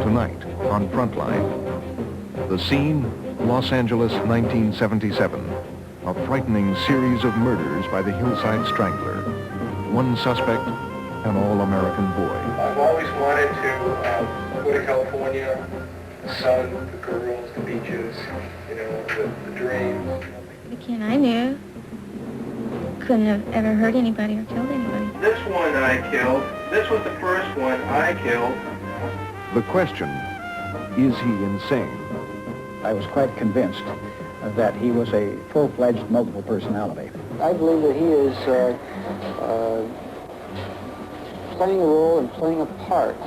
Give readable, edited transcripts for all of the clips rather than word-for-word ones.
Tonight on Frontline. The scene, Los Angeles, 1977. A frightening series of murders by the Hillside Strangler. One suspect, an all-American boy. I've always wanted to go to California, the sun, the girls, the beaches, you know, the dreams. The kid I knew couldn't have ever hurt anybody or killed anybody. This one I killed. This was the first one I killed. The question, is he insane? I was quite convinced that he was a full-fledged multiple personality. I believe that he is playing a role and playing a part.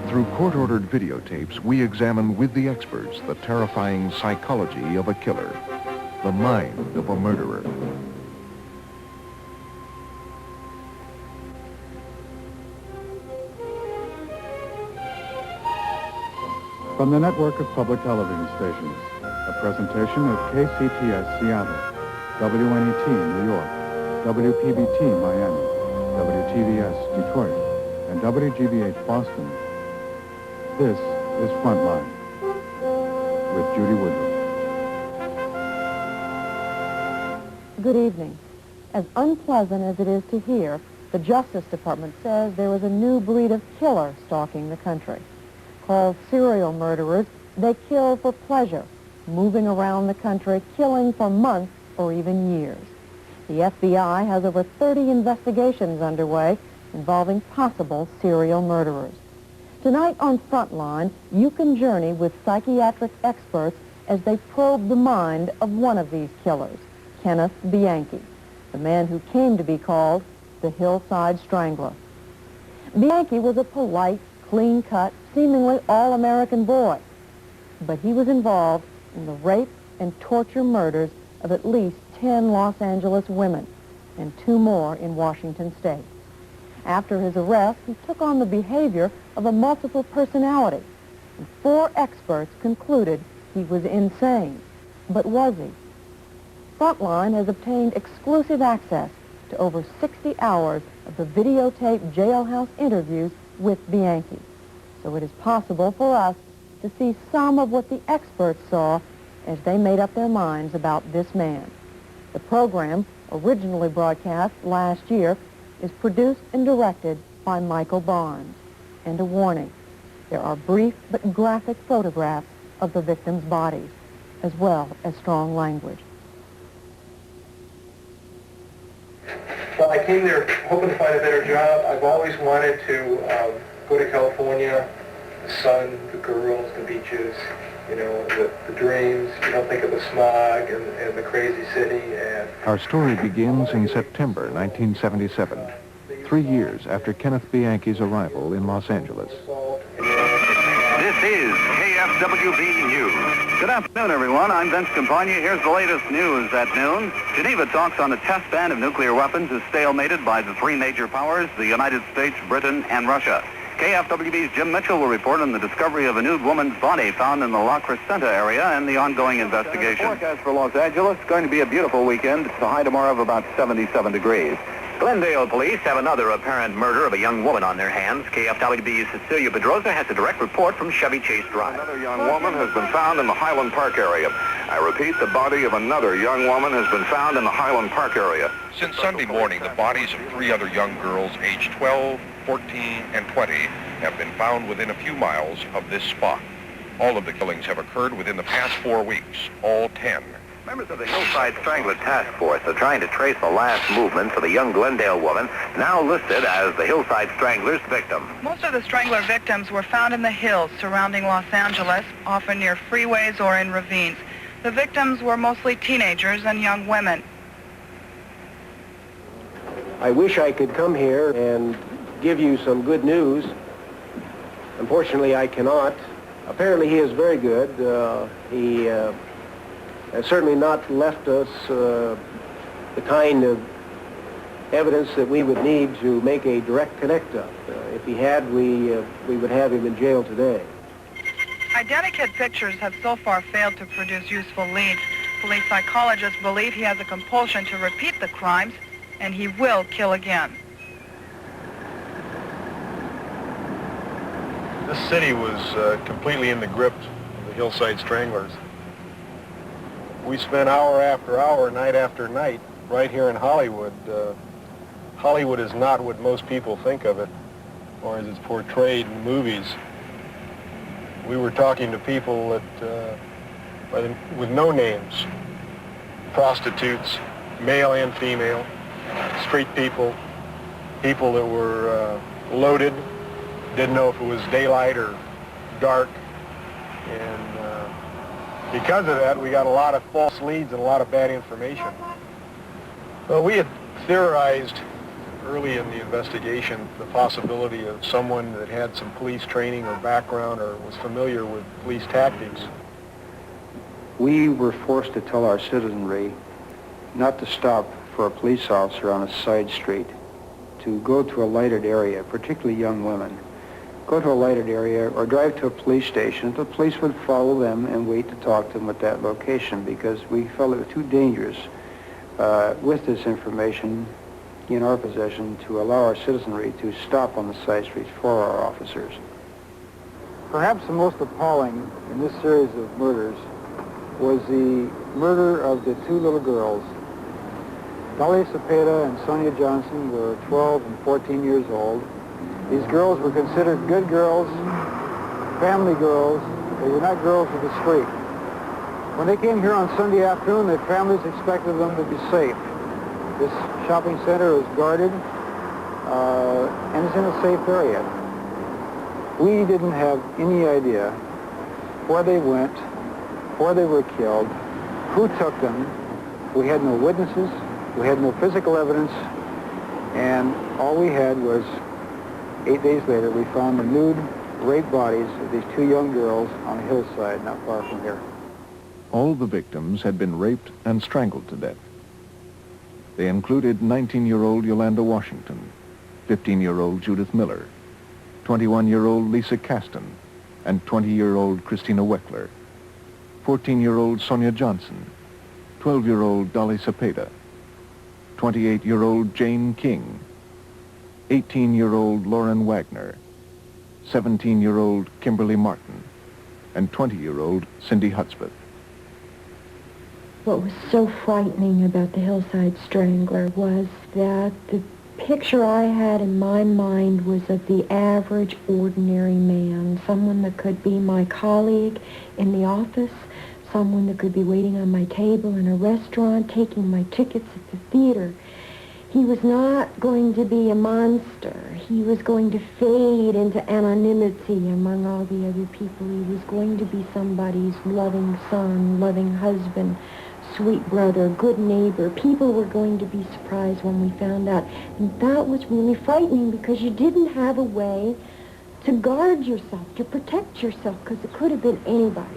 Through court-ordered videotapes, we examine with the experts the terrifying psychology of a killer, the mind of a murderer. From the network of public television stations, a presentation of KCTS Seattle, WNET New York, WPBT Miami, WTVS Detroit, and WGBH Boston. This is Frontline with Judy Woodruff. Good evening. As unpleasant as it is to hear, the Justice Department says there is a new breed of killer stalking the country. Called serial murderers, they kill for pleasure, moving around the country, killing for months or even years. The FBI has over 30 investigations underway involving possible serial murderers. Tonight on Frontline, you can journey with psychiatric experts as they probe the mind of one of these killers, Kenneth Bianchi, the man who came to be called the Hillside Strangler. Bianchi was a polite, clean-cut, seemingly all-American boy, but he was involved in the rape and torture murders of at least 10 Los Angeles women and 2 more in Washington state. After his arrest, he took on the behavior of a multiple personality, and 4 experts concluded he was insane. But was he? Frontline has obtained exclusive access to over 60 hours of the videotaped jailhouse interviews with Bianchi, so it is possible for us to see some of what the experts saw as they made up their minds about this man. The program, originally broadcast last year, is produced and directed by Michael Barnes. And a warning, there are brief but graphic photographs of the victims' bodies, as well as strong language. Well, I came there hoping to find a better job. I've always wanted to go to California, the sun, the girls, the beaches, you know, the dreams. You don't think of the smog and the crazy city. And Our story begins in September 1977, 3 years after Kenneth Bianchi's arrival in Los Angeles. This is KFWB News. Good afternoon, everyone. I'm Vince Campagna. Here's the latest news at noon. Geneva talks on the test ban of nuclear weapons is stalemated by the 3 major powers, the United States, Britain, and Russia. KFWB's Jim Mitchell will report on the discovery of a nude woman's body found in the La Crescenta area and the ongoing investigation. Forecast for Los Angeles, going to be a beautiful weekend. It's a high tomorrow of about 77 degrees. Glendale police have another apparent murder of a young woman on their hands. KFWB's Cecilia Pedroza has a direct report from Chevy Chase Drive. Another young woman has been found in the Highland Park area. I repeat, the body of another young woman has been found in the Highland Park area. Since Sunday morning, the bodies of 3 other young girls aged 12, 14, and 20 have been found within a few miles of this spot. All of the killings have occurred within the past 4 weeks, all 10. Members of the Hillside Strangler Task Force are trying to trace the last movements of a young Glendale woman now listed as the Hillside Stranglers victim. Most of the Strangler victims were found in the hills surrounding Los Angeles, often near freeways or in ravines. The victims were mostly teenagers and young women. I wish I could come here and give you some good news. Unfortunately, I cannot. Apparently, he is very good. He has certainly not left us the kind of evidence that we would need to make a direct connect-up. If he had, we would have him in jail today. Identikit pictures have so far failed to produce useful leads. Police psychologists believe he has a compulsion to repeat the crimes, and he will kill again. This city was completely in the grip of the Hillside Stranglers. We spent hour after hour, night after night, right here in Hollywood. Hollywood is not what most people think of it, or as it's portrayed in movies. We were talking to people that, with no names, prostitutes, male and female, street people, people that were loaded, didn't know if it was daylight or dark, and because of that, we got a lot of false leads and a lot of bad information. Well, we had theorized early in the investigation the possibility of someone that had some police training or background or was familiar with police tactics. We were forced to tell our citizenry not to stop for a police officer on a side street, to go to a lighted area, particularly young women. Go to a lighted area or drive to a police station. The police would follow them and wait to talk to them at that location because we felt it was too dangerous with this information in our possession to allow our citizenry to stop on the side streets for our officers. Perhaps the most appalling in this series of murders was the murder of the two little girls. Dolly Cepeda and Sonia Johnson were 12 and 14 years old. These girls were considered good girls, family girls. They were not girls of the street. When they came here on Sunday afternoon, their families expected them to be safe. This shopping center is guarded and is in a safe area. We didn't have any idea where they went, where they were killed, who took them. We had no witnesses, we had no physical evidence, and all we had was 8 days later we found the nude, raped bodies of these two young girls on a hillside not far from here. All the victims had been raped and strangled to death. They included 19-year-old Yolanda Washington, 15-year-old Judith Miller, 21-year-old Lisa Caston, and 20-year-old Christina Weckler, 14-year-old Sonia Johnson, 12-year-old Dolly Cepeda, 28-year-old Jane King, 18-year-old Lauren Wagner, 17-year-old Kimberly Martin, and 20-year-old Cindy Hudspeth. What was so frightening about the Hillside Strangler was that the picture I had in my mind was of the average, ordinary man, someone that could be my colleague in the office, someone that could be waiting on my table in a restaurant, taking my tickets at the theater. He was not going to be a monster. He was going to fade into anonymity among all the other people. He was going to be somebody's loving son, loving husband, sweet brother, good neighbor. People were going to be surprised when we found out. And that was really frightening because you didn't have a way to guard yourself, to protect yourself, because it could have been anybody.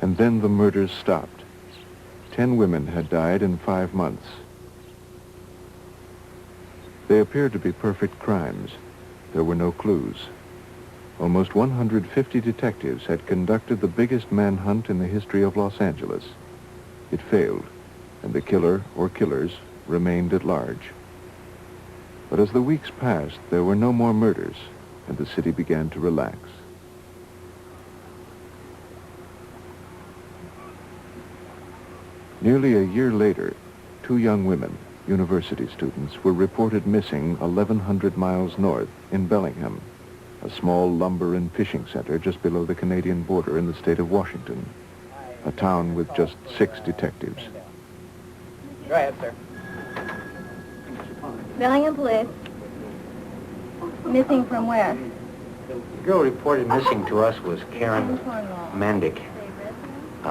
And then the murders stopped. 10 women had died in 5 months. They appeared to be perfect crimes. There were no clues. Almost 150 detectives had conducted the biggest manhunt in the history of Los Angeles. It failed, and the killer or killers remained at large. But as the weeks passed, there were no more murders, and the city began to relax. Nearly a year later, 2 young women, university students, were reported missing 1,100 miles north in Bellingham, a small lumber and fishing center just below the Canadian border in the state of Washington, a town with just 6 detectives. Go ahead, sir. Bellingham Police. Missing from where? The girl reported missing to us was Karen Mandick.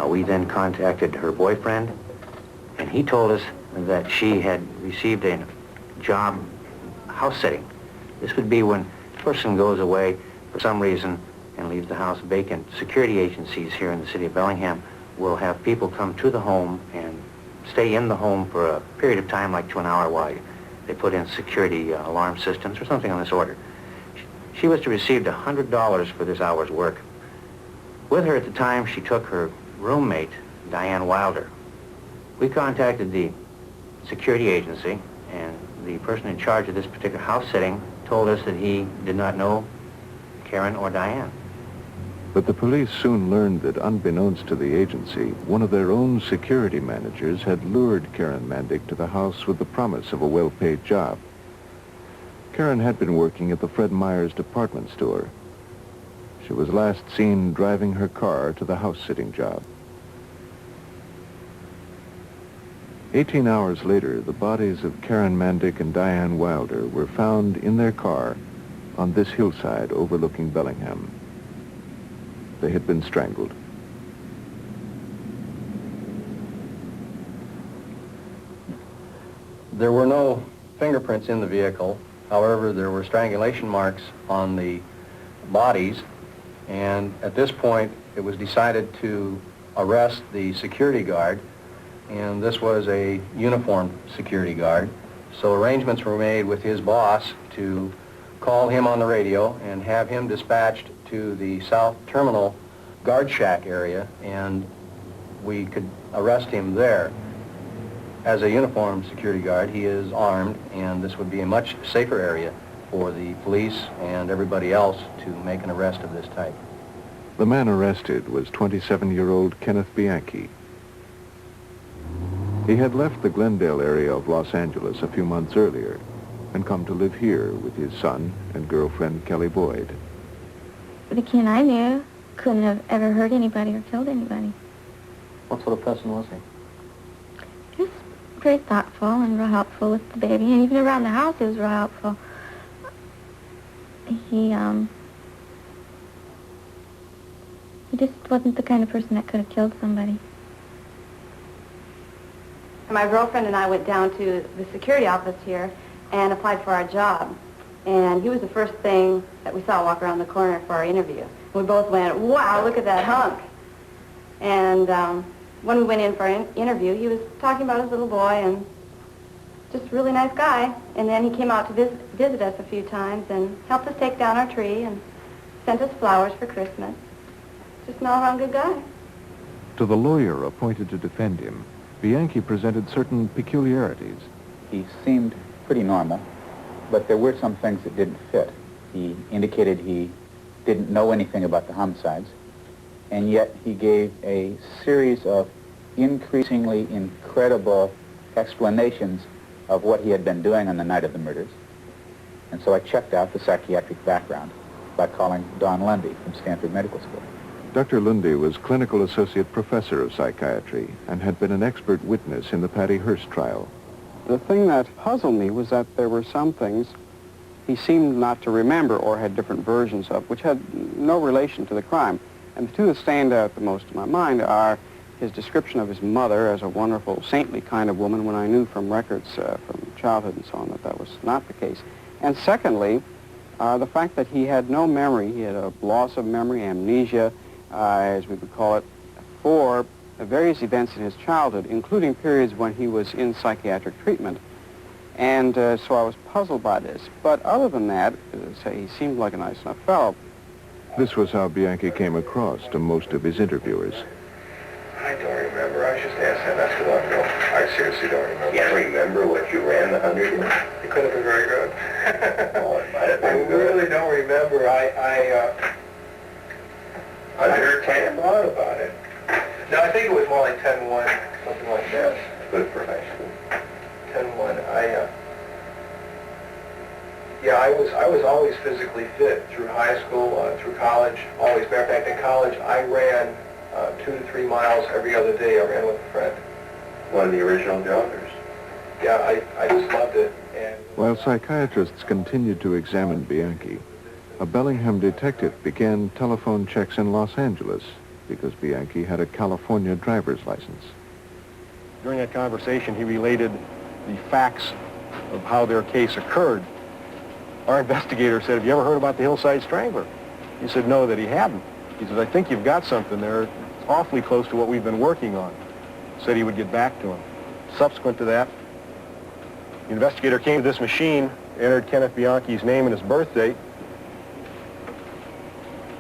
We then contacted her boyfriend, and he told us that she had received a job house sitting. This would be when a person goes away for some reason and leaves the house vacant. Security agencies here in the city of Bellingham will have people come to the home and stay in the home for a period of time, like to an hour, while they put in security alarm systems or something on this order. She was to receive $100 for this hour's work. With her at the time, she took her roommate, Diane Wilder. We contacted the security agency, and the person in charge of this particular house sitting told us that he did not know Karen or Diane. But the police soon learned that, unbeknownst to the agency, one of their own security managers had lured Karen Mandic to the house with the promise of a well-paid job. Karen had been working at the Fred Meyer's department store. She was last seen driving her car to the house-sitting job. 18 hours later, the bodies of Karen Mandic and Diane Wilder were found in their car on this hillside overlooking Bellingham. They had been strangled. There were no fingerprints in the vehicle. However, there were strangulation marks on the bodies, and at this point it was decided to arrest the security guard, and this was a uniformed security guard. So arrangements were made with his boss to call him on the radio and have him dispatched to the South Terminal guard shack area, and we could arrest him there. As a uniformed security guard, he is armed, and this would be a much safer area for the police and everybody else to make an arrest of this type. The man arrested was 27-year-old Kenneth Bianchi. He had left the Glendale area of Los Angeles a few months earlier and come to live here with his son and girlfriend Kelly Boyd. The kid I knew couldn't have ever hurt anybody or killed anybody. What sort of person was he? He was very thoughtful and real helpful with the baby, and even around the house he was real helpful. He just wasn't the kind of person that could have killed somebody. My girlfriend and I went down to the security office here and applied for our job. And he was the first thing that we saw walk around the corner for our interview. We both went, wow, look at that hunk. And when we went in for an interview, he was talking about his little boy and just a really nice guy. And then he came out to visit us a few times and helped us take down our tree and sent us flowers for Christmas. Just an all-around good guy. To the lawyer appointed to defend him, Bianchi presented certain peculiarities. He seemed pretty normal, but there were some things that didn't fit. He indicated he didn't know anything about the homicides, and yet he gave a series of increasingly incredible explanations of what he had been doing on the night of the murders. And so I checked out the psychiatric background by calling Don Lundy from Stanford Medical School. Dr. Lundy was clinical associate professor of psychiatry and had been an expert witness in the Patty Hearst trial. The thing that puzzled me was that there were some things he seemed not to remember or had different versions of, which had no relation to the crime. And the two that stand out the most in my mind are his description of his mother as a wonderful, saintly kind of woman, when I knew from records from childhood and so on that that was not the case. And secondly, the fact that he had no memory. He had a loss of memory, amnesia, as we would call it, for various events in his childhood, including periods when he was in psychiatric treatment. And so I was puzzled by this. But other than that, he seemed like a nice enough fellow. This was how Bianchi came across to most of his interviewers. I don't remember. I was just asked him not too long ago. I seriously don't remember. You can't remember what you ran the 100 in? It could have been very good. Oh, it might have I been good. really don't remember. I thought about it. No, I think it was more like 10-1, something like that. Good for high school. 10-1. I was always physically fit through high school, through college. Always. Matter of fact, in college, I ran 2 to 3 miles every other day. I ran with a friend. One of the original joggers. Yeah, I just loved it. And While psychiatrists continued to examine Bianchi, a Bellingham detective began telephone checks in Los Angeles because Bianchi had a California driver's license. During that conversation, he related the facts of how their case occurred. Our investigator said, "Have you ever heard about the Hillside Strangler?" He said no, that he hadn't. He said, "I think you've got something there. It's awfully close to what we've been working on." Said he would get back to him. Subsequent to that, the investigator came to this machine, entered Kenneth Bianchi's name and his birth date,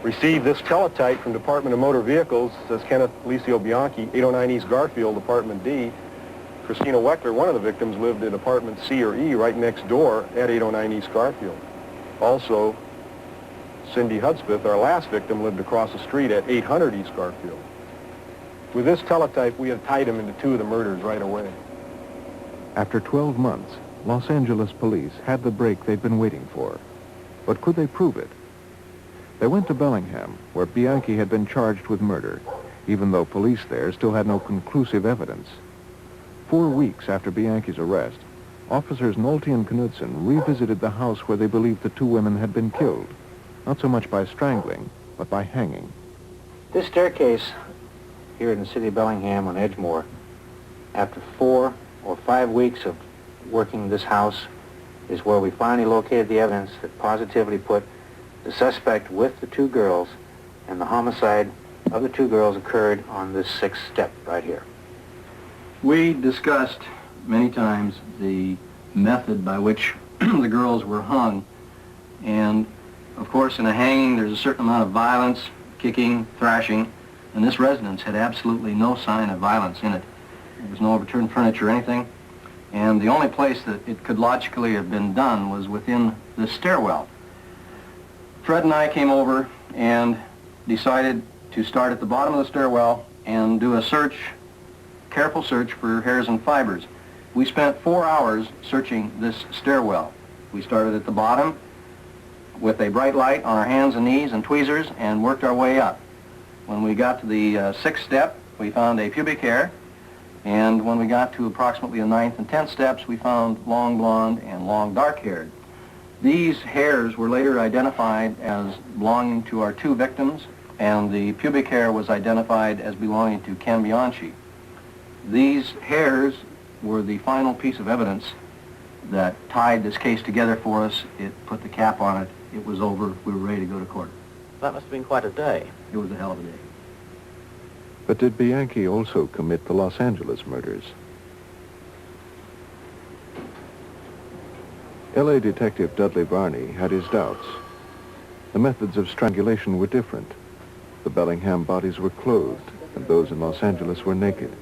received this teletype from Department of Motor Vehicles. It says Kenneth Bianchi, 809 East Garfield, Apartment D. Christina Weckler, one of the victims, lived in Apartment C or E right next door at 809 East Garfield. Also, Cindy Hudspeth, our last victim, lived across the street at 800 East Garfield. With this teletype, we had tied him into 2 of the murders right away. After 12 months, Los Angeles police had the break they'd been waiting for. But could they prove it? They went to Bellingham, where Bianchi had been charged with murder, even though police there still had no conclusive evidence. 4 weeks after Bianchi's arrest, officers Nolte and Knudsen revisited the house where they believed the 2 women had been killed, not so much by strangling, but by hanging. This staircase here in the city of Bellingham on Edgemoor, after 4 or 5 weeks of working this house, is where we finally located the evidence that positively put the suspect with the 2 girls, and the homicide of the 2 girls occurred on this 6th step right here. We discussed many times the method by which the girls were hung, and of course in a hanging there's a certain amount of violence, kicking, thrashing, and this residence had absolutely no sign of violence in it. There was no overturned furniture or anything, and the only place that it could logically have been done was within the stairwell. Fred and I came over and decided to start at the bottom of the stairwell and do a search, careful search for hairs and fibers. We spent 4 hours searching this stairwell. We started at the bottom with a bright light on our hands and knees and tweezers and worked our way up. When we got to the 6th step, we found a pubic hair, and when we got to approximately the 9th and 10th steps, we found long blonde and long dark-haired. These hairs were later identified as belonging to our 2 victims, and the pubic hair was identified as belonging to Ken Bianchi. These hairs were the final piece of evidence that tied this case together for us. It put the cap on it. It was over. We were ready to go to court. That must have been quite a day. It was a hell of a day. But did Bianchi also commit the Los Angeles murders? L.A. Detective Dudley Varney had his doubts. The methods of strangulation were different. The Bellingham bodies were clothed, and those in Los Angeles were naked.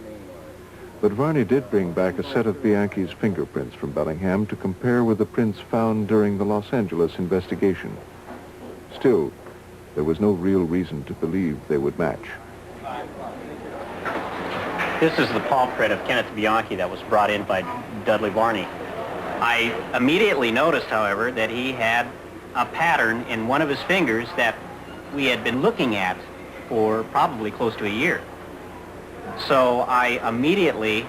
But Varney did bring back a set of Bianchi's fingerprints from Bellingham to compare with the prints found during the Los Angeles investigation. Still, there was no real reason to believe they would match. This is the paw print of Kenneth Bianchi that was brought in by Dudley Varney. I immediately noticed, however, that he had a pattern in one of his fingers that we had been looking at for probably close to a year. So I immediately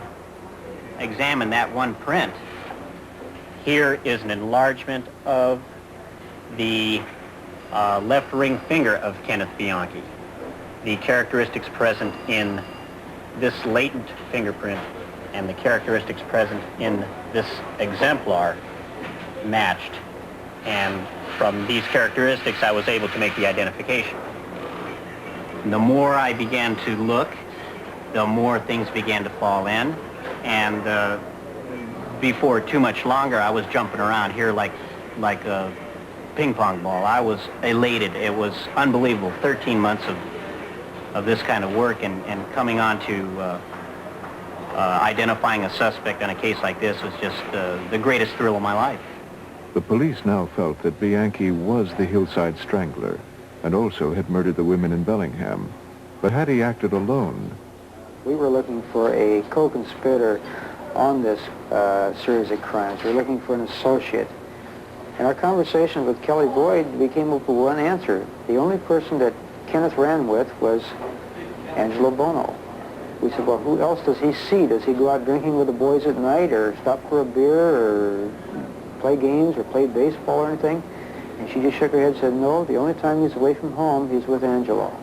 examined that one print. Here is an enlargement of the left ring finger of Kenneth Bianchi. The characteristics present in this latent fingerprint and the characteristics present in this exemplar matched. And from these characteristics, I was able to make the identification. The more I began to look, the more things began to fall in. And before too much longer, I was jumping around here like a ping pong ball. I was elated. It was unbelievable. 13 months of this kind of work and coming on to identifying a suspect on a case like this was just the greatest thrill of my life. The police now felt that Bianchi was the Hillside Strangler and also had murdered the women in Bellingham. But had he acted alone? We were looking for a co-conspirator on this series of crimes. We were looking for an associate. In our conversation with Kelly Boyd, we came up with one answer. The only person that Kenneth ran with was Angelo Buono. We said, well, who else does he see? Does he go out drinking with the boys at night or stop for a beer or play games or play baseball or anything? And she just shook her head and said, no, the only time he's away from home, he's with Angelo.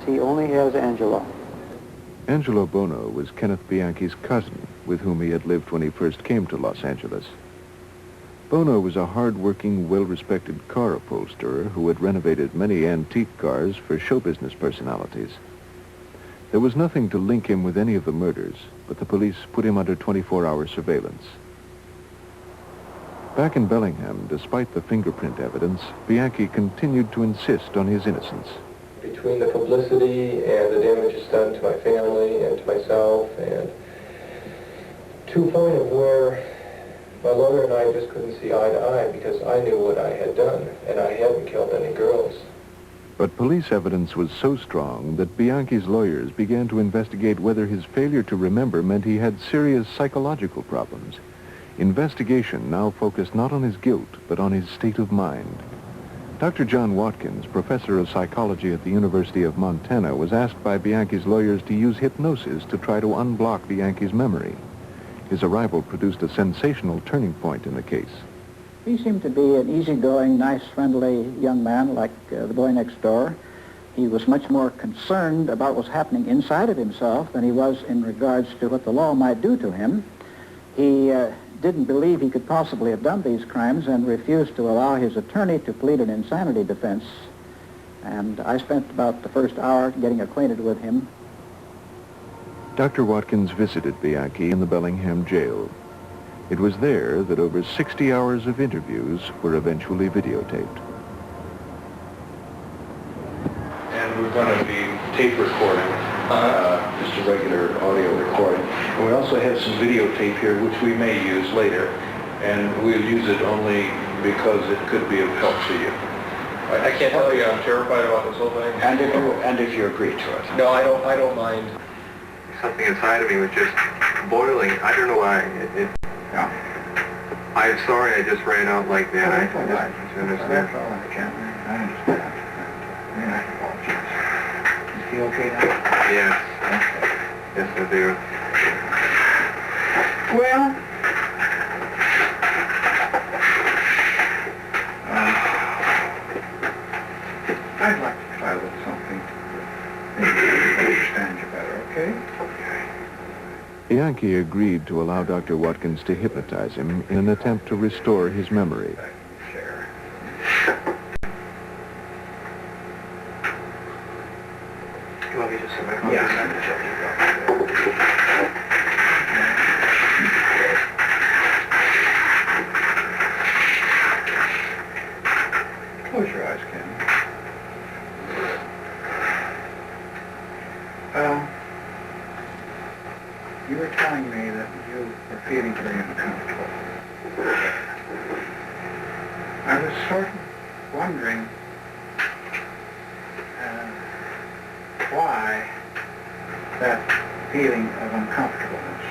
He only has Angelo. Angelo Buono was Kenneth Bianchi's cousin, with whom he had lived when he first came to Los Angeles. Buono was a hard-working, well-respected car upholsterer who had renovated many antique cars for show business personalities. There was nothing to link him with any of the murders, but the police put him under 24-hour surveillance. Back in Bellingham, despite the fingerprint evidence, Bianchi continued to insist on his innocence. Between the publicity and the damage it's done to my family and to myself, and to a point of where my lawyer and I just couldn't see eye to eye because I knew what I had done, and I hadn't killed any girls. But police evidence was so strong that Bianchi's lawyers began to investigate whether his failure to remember meant he had serious psychological problems. Investigation now focused not on his guilt, but on his state of mind. Dr. John Watkins, professor of psychology at the University of Montana, was asked by Bianchi's lawyers to use hypnosis to try to unblock Bianchi's memory. His arrival produced a sensational turning point in the case. He seemed to be an easygoing, nice, friendly young man like the boy next door. He was much more concerned about what was happening inside of himself than he was in regards to what the law might do to him. He didn't believe he could possibly have done these crimes and refused to allow his attorney to plead an insanity defense. And I spent about the first hour getting acquainted with him. Dr. Watkins visited Bianchi in the Bellingham jail. It was there that over 60 hours of interviews were eventually videotaped. And we're going to be tape recording, just a regular audio recording. And we also have some videotape here, which we may use later, and we'll use it only because it could be of help to you. I can't tell you, I'm terrified about this whole thing. And if you agree to it. No, I don't mind. Something inside of me was just boiling. I don't know why. I'm sorry I just ran out like that. That's all right. That's all right, Ken. I understand. I apologize. You feel okay now? Yes. Yes, I do. Well, I'd like to try with something. Maybe I understand you better, okay? Bianchi agreed to allow Dr. Watkins to hypnotize him in an attempt to restore his memory. You want me to sit back? Close your eyes, Ken. You were telling me that you were feeling very uncomfortable. I was sort of wondering why that feeling of uncomfortableness.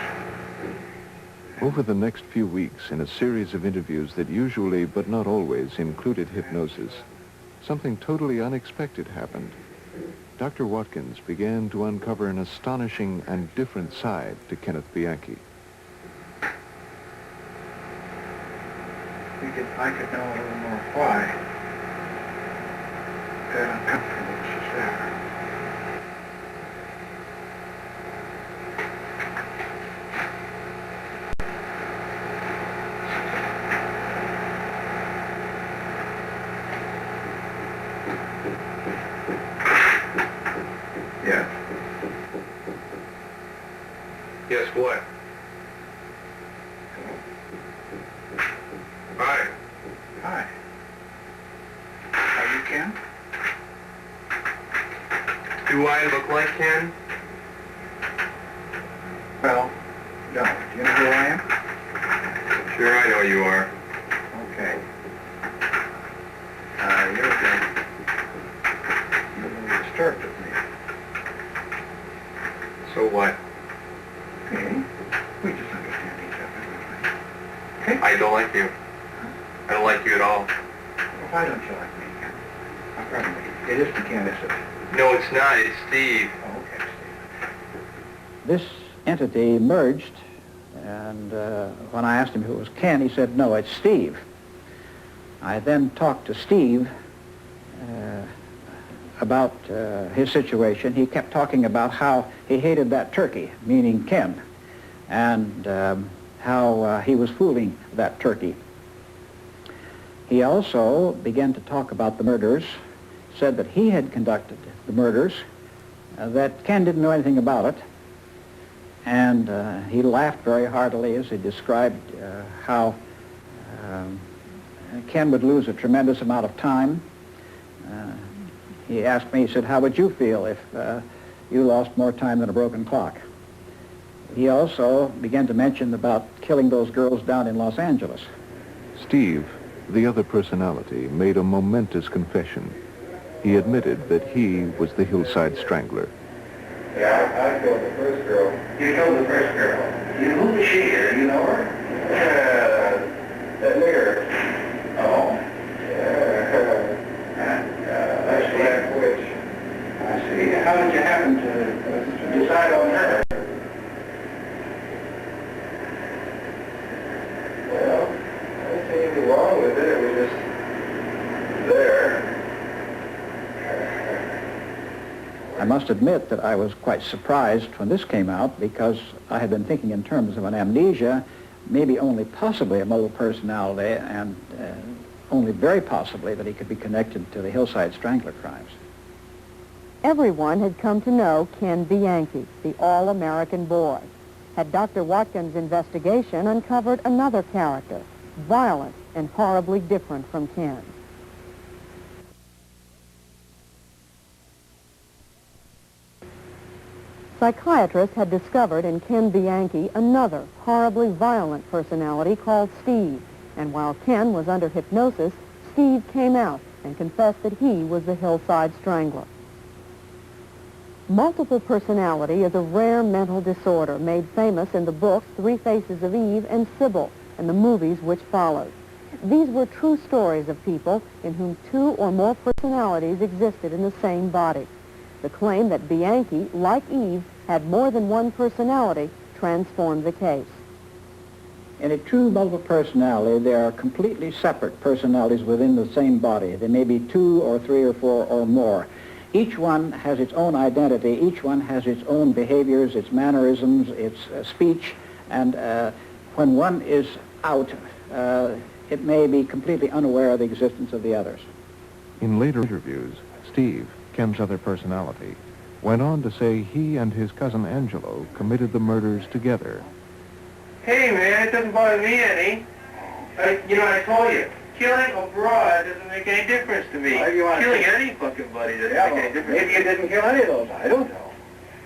Over the next few weeks, in a series of interviews that usually, but not always, included hypnosis, something totally unexpected happened. Dr. Watkins began to uncover an astonishing and different side to Kenneth Bianchi. I could know a little more why that uncomfortableness is there. Yes, what? Hi. Hi. Are you Ken? Do I look like Ken? Well, no. Do you know who I am? Sure, I know you are. Okay. You're a little disturbed with me. So what? Okay. We just understand each other. Okay. I don't like you. I don't like you at all. Well, why don't you like me, Ken? Pardon me. It isn't Ken, is it? No, it's not. It's Steve. Oh, okay, Steve. This entity merged, and when I asked him if it was Ken, he said, no, it's Steve. I then talked to Steve about his situation. He kept talking about how he hated that turkey, meaning Ken, and how he was fooling that turkey. He also began to talk about the murders, said that he had conducted the murders, that Ken didn't know anything about it, and he laughed very heartily as he described how Ken would lose a tremendous amount of time. He asked me, he said, how would you feel if you lost more time than a broken clock? He also began to mention about killing those girls down in Los Angeles. Steve, the other personality, made a momentous confession. He admitted that he was the Hillside Strangler. Yeah, I killed the first girl. You killed the first girl? Who was she here? You know her? That nigger. Oh. That's Black Witch. I see. How did you happen to decide on her? Well, I didn't see anything wrong with it. It was just there. I must admit that I was quite surprised when this came out because I had been thinking in terms of an amnesia, maybe only possibly a multiple personality, and only very possibly that he could be connected to the Hillside Strangler crimes. Everyone had come to know Ken Bianchi, the all-American boy. Had Dr. Watkins' investigation uncovered another character, violent and horribly different from Ken. Psychiatrists had discovered in Ken Bianchi another horribly violent personality called Steve, and while Ken was under hypnosis, Steve came out and confessed that he was the Hillside Strangler. Multiple personality is a rare mental disorder made famous in the books Three Faces of Eve and Sybil and the movies which followed. These were true stories of people in whom two or more personalities existed in the same body. The claim that Bianchi, like Eve, had more than one personality transformed the case. In a true multiple personality, there are completely separate personalities within the same body. There may be 2 or 3 or 4 or more. Each one has its own identity. Each one has its own behaviors, its mannerisms, its speech, and when one is out, it may be completely unaware of the existence of the others. In later interviews, Steve, Ken's other personality, went on to say he and his cousin Angelo committed the murders together. Hey, man, it doesn't bother me any. I told you, killing a broad doesn't make any difference to me. Killing any fucking buddy doesn't make any difference. Maybe you didn't kill any of those. I don't know.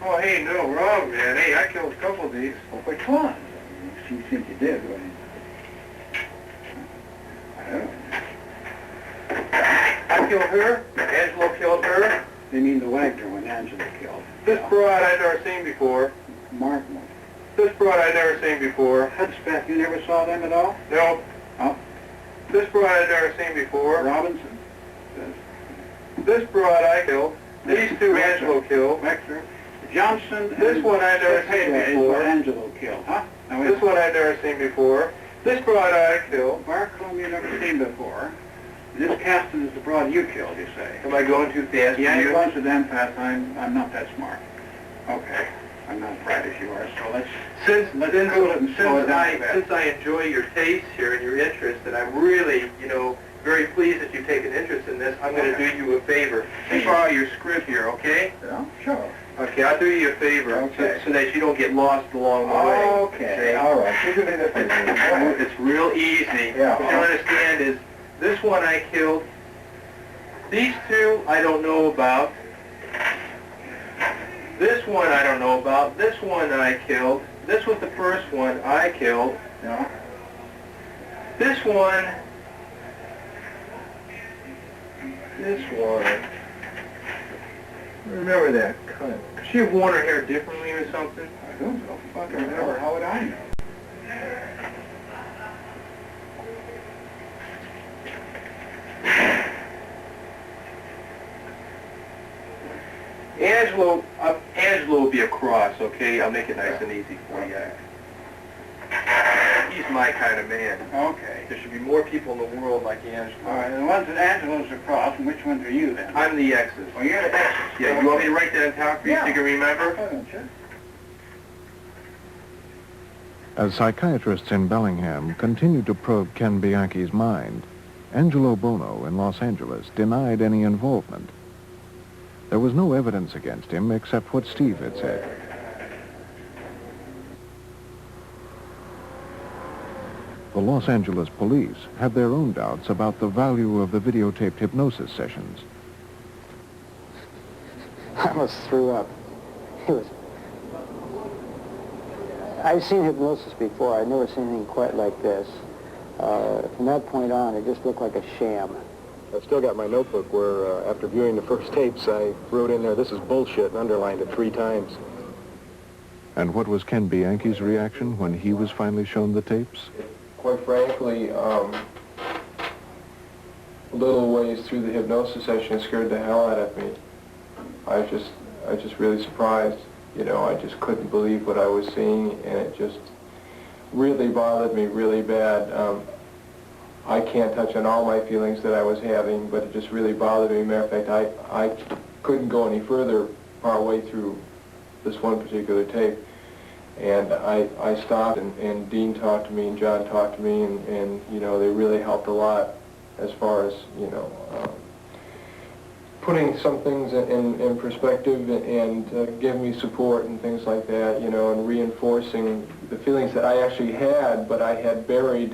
Oh, hey, no, wrong, man. Hey, I killed a couple of these. Well, which one? You think you did, right? I don't know. I killed her. Angelo killed her. They mean the Wagner one Angelo killed. This broad I'd never seen before. Martin. This broad I'd never seen before. Hudspeth, you never saw them at all? No. Oh. This broad I'd never seen before. Robinson. This broad I killed. These two Angelo killed. Wexler. Johnson. This one I'd never seen before. Angelo killed, huh? This one I'd never seen before. This broad I killed. Barcombe you never seen before. This Caston is the broad you killed, you say? Am I going too fast? Yeah, you're going so damn fast. I'm not that smart. Okay. I'm not as bright as you are, so let's since I enjoy your taste here and your interest, and I'm really, very pleased that you've taken interest in this, I'm going to do you a favor. Let me borrow your script here, okay? Yeah, sure. Okay, I'll do you a favor, okay, so that you don't get lost along the way. Okay, all right. You do me the favor. It's real easy. Yeah. What you understand is, this one I killed. These two I don't know about. This one I don't know about. This one I killed. This was the first one I killed. Yeah. This one. This one. Remember that cunt. Could she have worn her hair differently or something? I don't know. Fucking remember. How would I know? Angelo will be a cross, okay? I'll make it nice and easy for you. He's my kind of man. Okay. There should be more people in the world like Angelo. All right, the ones that Angelo's across, and which ones are you then? I'm the X's. Oh, you're the X's. Yeah, okay. You want me to write that down for you so you can remember? Oh, don't you? As psychiatrists in Bellingham continued to probe Ken Bianchi's mind, Angelo Buono in Los Angeles denied any involvement. There was no evidence against him except what Steve had said. The Los Angeles police had their own doubts about the value of the videotaped hypnosis sessions. I almost threw up. I've seen hypnosis before. I've never seen anything quite like this. From that point on, it just looked like a sham. I've still got my notebook where, after viewing the first tapes, I wrote in there, "This is bullshit," and underlined it 3 times. And what was Ken Bianchi's reaction when he was finally shown the tapes? Quite frankly, a little ways through the hypnosis session, it scared the hell out of me. I was just really surprised. You know, I just couldn't believe what I was seeing, and it just really bothered me really bad. I can't touch on all my feelings that I was having, but it just really bothered me. Matter of fact, I couldn't go any further partway through this one particular tape. And I stopped, and Dean talked to me, and John talked to me, and you know, they really helped a lot as far as, you know, putting some things in perspective and giving me support and things like that, you know, and reinforcing the feelings that I actually had, but I had buried,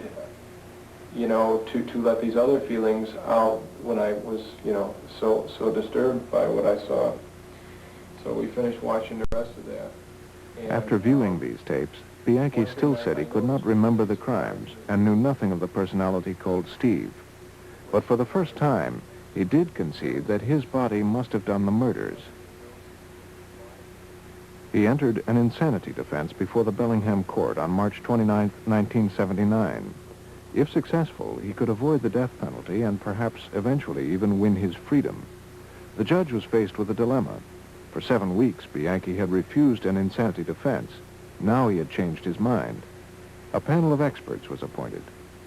you know, to let these other feelings out when I was, you know, so disturbed by what I saw. So we finished watching the rest of that. After viewing these tapes, Bianchi still said he could not remember the crimes and knew nothing of the personality called Steve. But for the first time, he did concede that his body must have done the murders. He entered an insanity defense before the Bellingham court on March 29, 1979. If successful, he could avoid the death penalty and perhaps eventually even win his freedom. The judge was faced with a dilemma. For 7 weeks, Bianchi had refused an insanity defense. Now he had changed his mind. A panel of experts was appointed.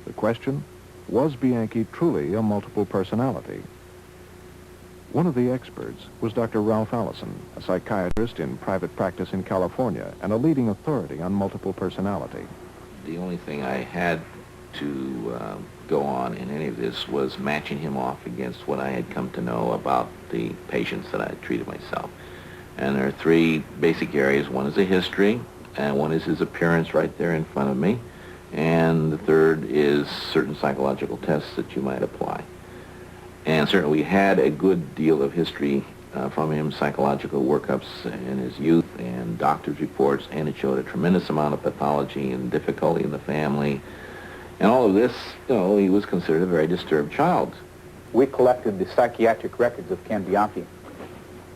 The question, was Bianchi truly a multiple personality? One of the experts was Dr. Ralph Allison, a psychiatrist in private practice in California and a leading authority on multiple personality. The only thing I had to go on in any of this was matching him off against what I had come to know about the patients that I had treated myself. And there are 3 basic areas. One is a history, and one is his appearance right there in front of me, and the third is certain psychological tests that you might apply. And certainly we had a good deal of history from him, psychological workups in his youth and doctor's reports, and it showed a tremendous amount of pathology and difficulty in the family. And all of this, you know, he was considered a very disturbed child. We collected the psychiatric records of Ken Bianchi.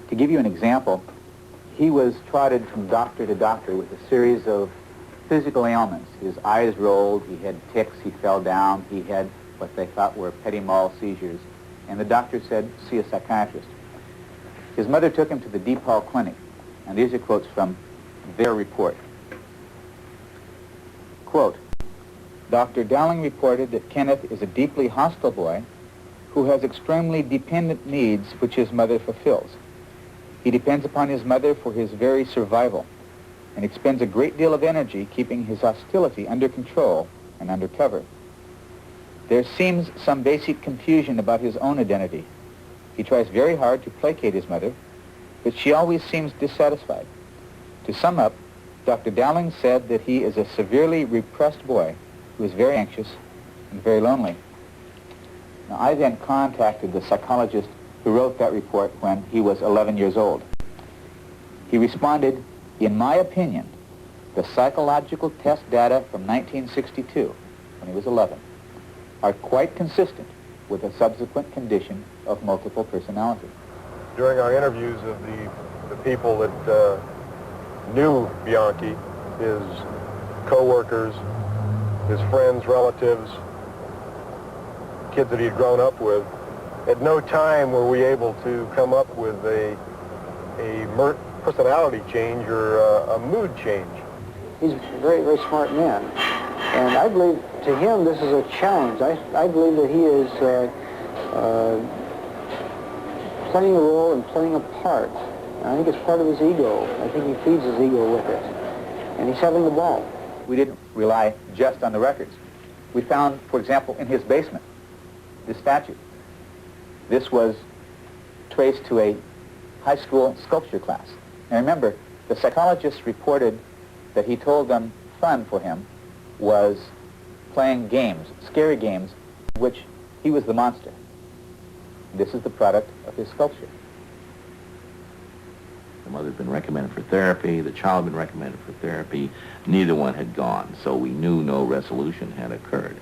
To give you an example, he was trotted from doctor to doctor with a series of physical ailments. His eyes rolled, he had tics, he fell down, he had what they thought were petit mal seizures. And the doctor said, see a psychiatrist. His mother took him to the Deep Hall Clinic, and these are quotes from their report. Quote, Dr. Dowling reported that Kenneth is a deeply hostile boy who has extremely dependent needs which his mother fulfills. He depends upon his mother for his very survival and expends a great deal of energy keeping his hostility under control and under cover. There seems some basic confusion about his own identity. He tries very hard to placate his mother, but she always seems dissatisfied. To sum up, Dr. Dowling said that he is a severely repressed boy who is very anxious and very lonely. Now, I then contacted the psychologist who wrote that report when he was 11 years old. He responded, in my opinion, the psychological test data from 1962, when he was 11, are quite consistent with a subsequent condition of multiple personality. During our interviews of the people that knew Bianchi, his co-workers, his friends, relatives, kids that he had grown up with, at no time were we able to come up with a personality change or a mood change. He's a very, very smart man. And I believe to him this is a challenge. I believe that he is playing a role and playing a part. I think it's part of his ego. I think he feeds his ego with it. And he's having the ball. We didn't rely just on the records. We found, for example, in his basement, this statue. This was traced to a high school sculpture class. Now remember, the psychologist reported that he told them fun for him was playing games, scary games, in which he was the monster. This is the product of his sculpture. The mother had been recommended for therapy, the child had been recommended for therapy. Neither one had gone, so we knew no resolution had occurred.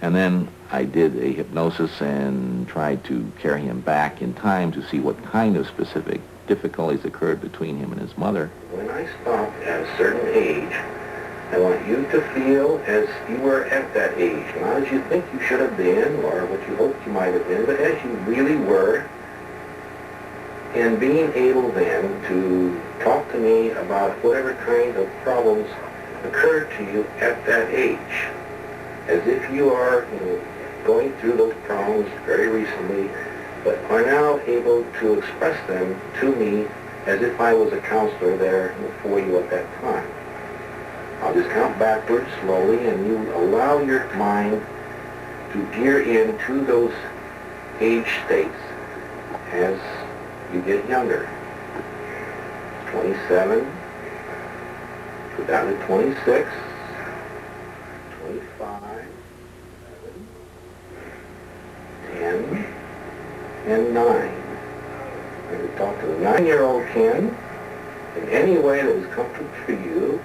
And then I did a hypnosis and tried to carry him back in time to see what kind of specific difficulties occurred between him and his mother. When I stop at a certain age, I want you to feel as you were at that age, not as you think you should have been or what you hoped you might have been, but as you really were, and being able then to talk to me about whatever kind of problems occurred to you at that age, as if you are going through those problems very recently, but are now able to express them to me as if I was a counselor there for you at that time. I'll just count backwards slowly, and you allow your mind to gear into those age states as you get younger. 27, go down to 26, 25, 10, and 9. I'm going to talk to the 9-year-old Ken in any way that is comfortable for you.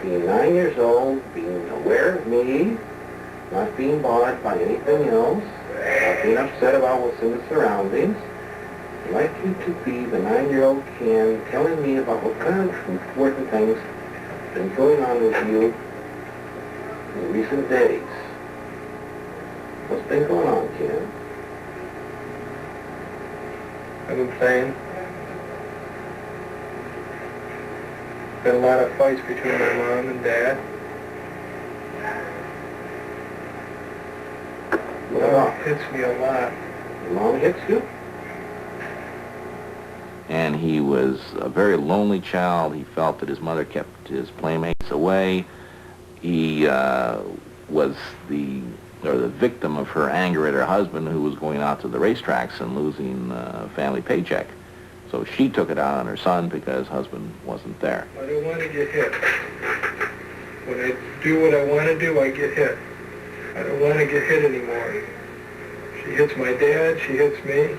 Being 9 years old, being aware of me, not being bothered by anything else, not being upset about what's in the surroundings. I'd like you to be the 9-year-old Ken telling me about what kind of important things have been going on with you in recent days. What's been going on, Ken? I've been playing. Been a lot of fights between my mom and dad. Mom hits me a lot. Your mom hits you? And he was a very lonely child. He felt that his mother kept his playmates away. He was the victim of her anger at her husband, who was going out to the racetracks and losing a family paycheck. So she took it out on her son because husband wasn't there. I don't want to get hit. When I do what I want to do, I get hit. I don't want to get hit anymore. She hits my dad, she hits me.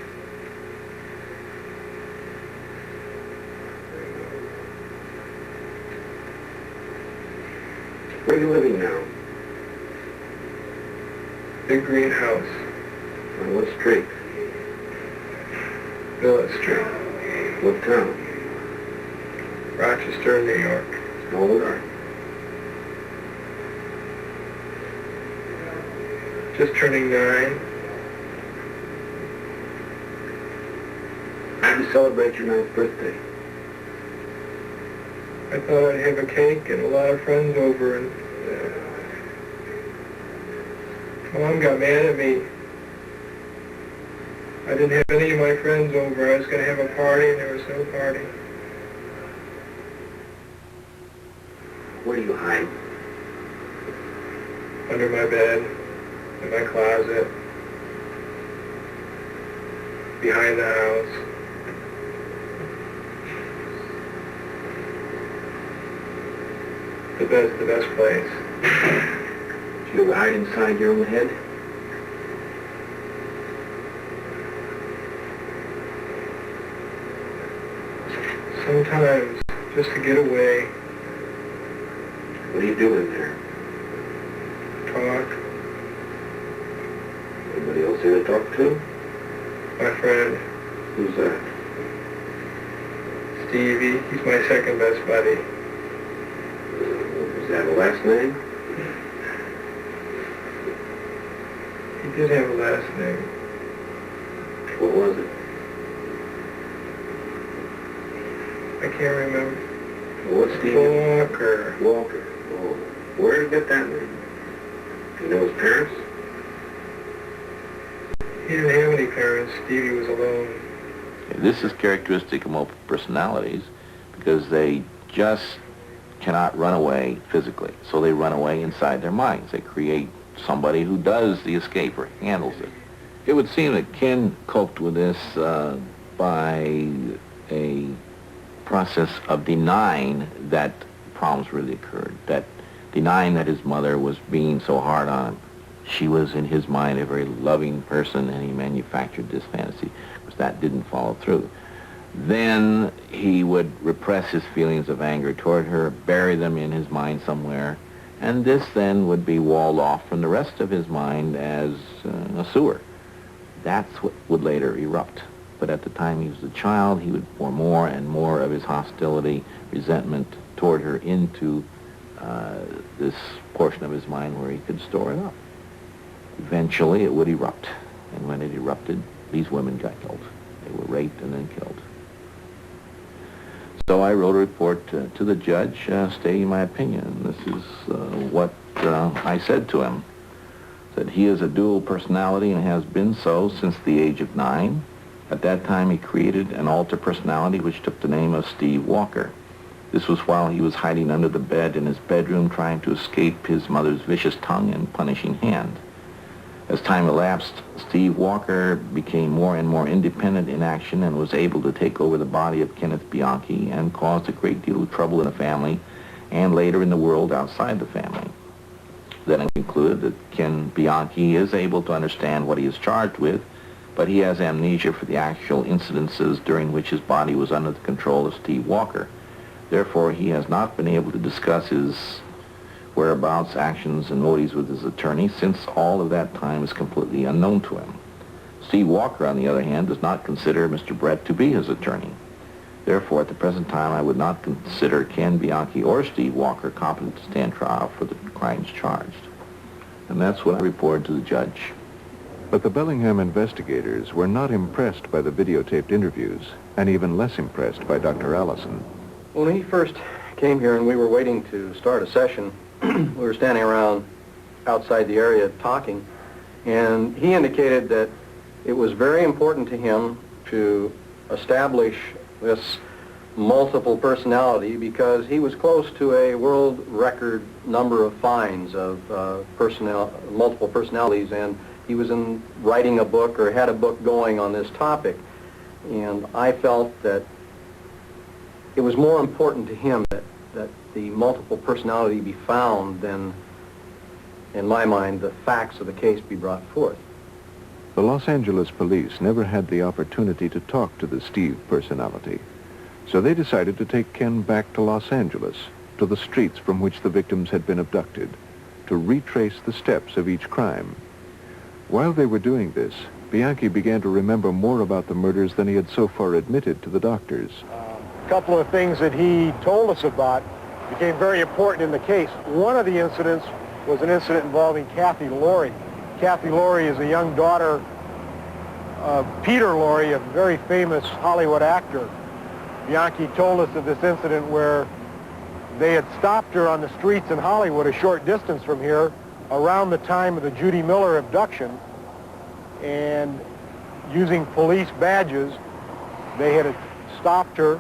Where are you living now? Big green house. On what street? Villa Street. What town? Rochester, New York. How old are you? Just turning 9. How do you celebrate your 9th birthday? I thought I'd have a cake and a lot of friends over, and Mom got mad at me. I didn't have any of my friends over. I was going to have a party, and there was no party. Where do you hide? Under my bed, in my closet, behind the house. The best place. Do you ever hide inside your own head? Sometimes, just to get away. What are you doing there? Talk. Anybody else here to talk to? My friend. Who's that? Stevie. He's my second best buddy. Does he have a last name? He did have a last name. What was it? I can't remember. What's Stevie? Walker. Walker. Oh. Where did he get that name? Do you know his parents? He didn't have any parents. Stevie was alone. This is characteristic of multiple personalities because they just cannot run away physically. So they run away inside their minds. They create somebody who does the escape or handles it. It would seem that Ken coped with this by a process of denying that problems really occurred, that denying that his mother was being so hard on him. She was, in his mind, a very loving person, and he manufactured this fantasy, because that didn't follow through. Then he would repress his feelings of anger toward her, bury them in his mind somewhere, and this then would be walled off from the rest of his mind as a sewer. That's what would later erupt. But at the time he was a child, he would pour more and more of his hostility, resentment toward her into this portion of his mind where he could store it up. Eventually it would erupt, and when it erupted, these women got killed. They were raped and then killed. So I wrote a report to the judge stating my opinion. This is what I said to him. That he is a dual personality and has been so since the age of 9. At that time he created an alter personality which took the name of Steve Walker. This was while he was hiding under the bed in his bedroom trying to escape his mother's vicious tongue and punishing hand. As time elapsed, Steve Walker became more and more independent in action and was able to take over the body of Kenneth Bianchi and caused a great deal of trouble in the family and later in the world outside the family. Then I concluded that Ken Bianchi is able to understand what he is charged with, but he has amnesia for the actual incidences during which his body was under the control of Steve Walker. Therefore, he has not been able to discuss his whereabouts, actions, and motives with his attorney, since all of that time is completely unknown to him. Steve Walker, on the other hand, does not consider Mr. Brett to be his attorney. Therefore, at the present time, I would not consider Ken Bianchi or Steve Walker competent to stand trial for the crimes charged. And that's what I reported to the judge. But the Bellingham investigators were not impressed by the videotaped interviews, and even less impressed by Dr. Allison. When he first came here and we were waiting to start a session, we were standing around outside the area talking, and he indicated that it was very important to him to establish this multiple personality because he was close to a world record number of finds of multiple personalities, and he was writing a book or had a book going on this topic. And I felt that it was more important to him that the multiple personality be found than, in my mind, the facts of the case be brought forth. The Los Angeles police never had the opportunity to talk to the Steve personality, so they decided to take Ken back to Los Angeles, to the streets from which the victims had been abducted, to retrace the steps of each crime. While they were doing this, Bianchi began to remember more about the murders than he had so far admitted to the doctors. A couple of things that he told us about became very important in the case. One of the incidents was an incident involving Kathy Laurie. Kathy Laurie is a young daughter of Peter Laurie, a very famous Hollywood actor. Bianchi told us of this incident where they had stopped her on the streets in Hollywood, a short distance from here, around the time of the Judy Miller abduction, and using police badges, they had stopped her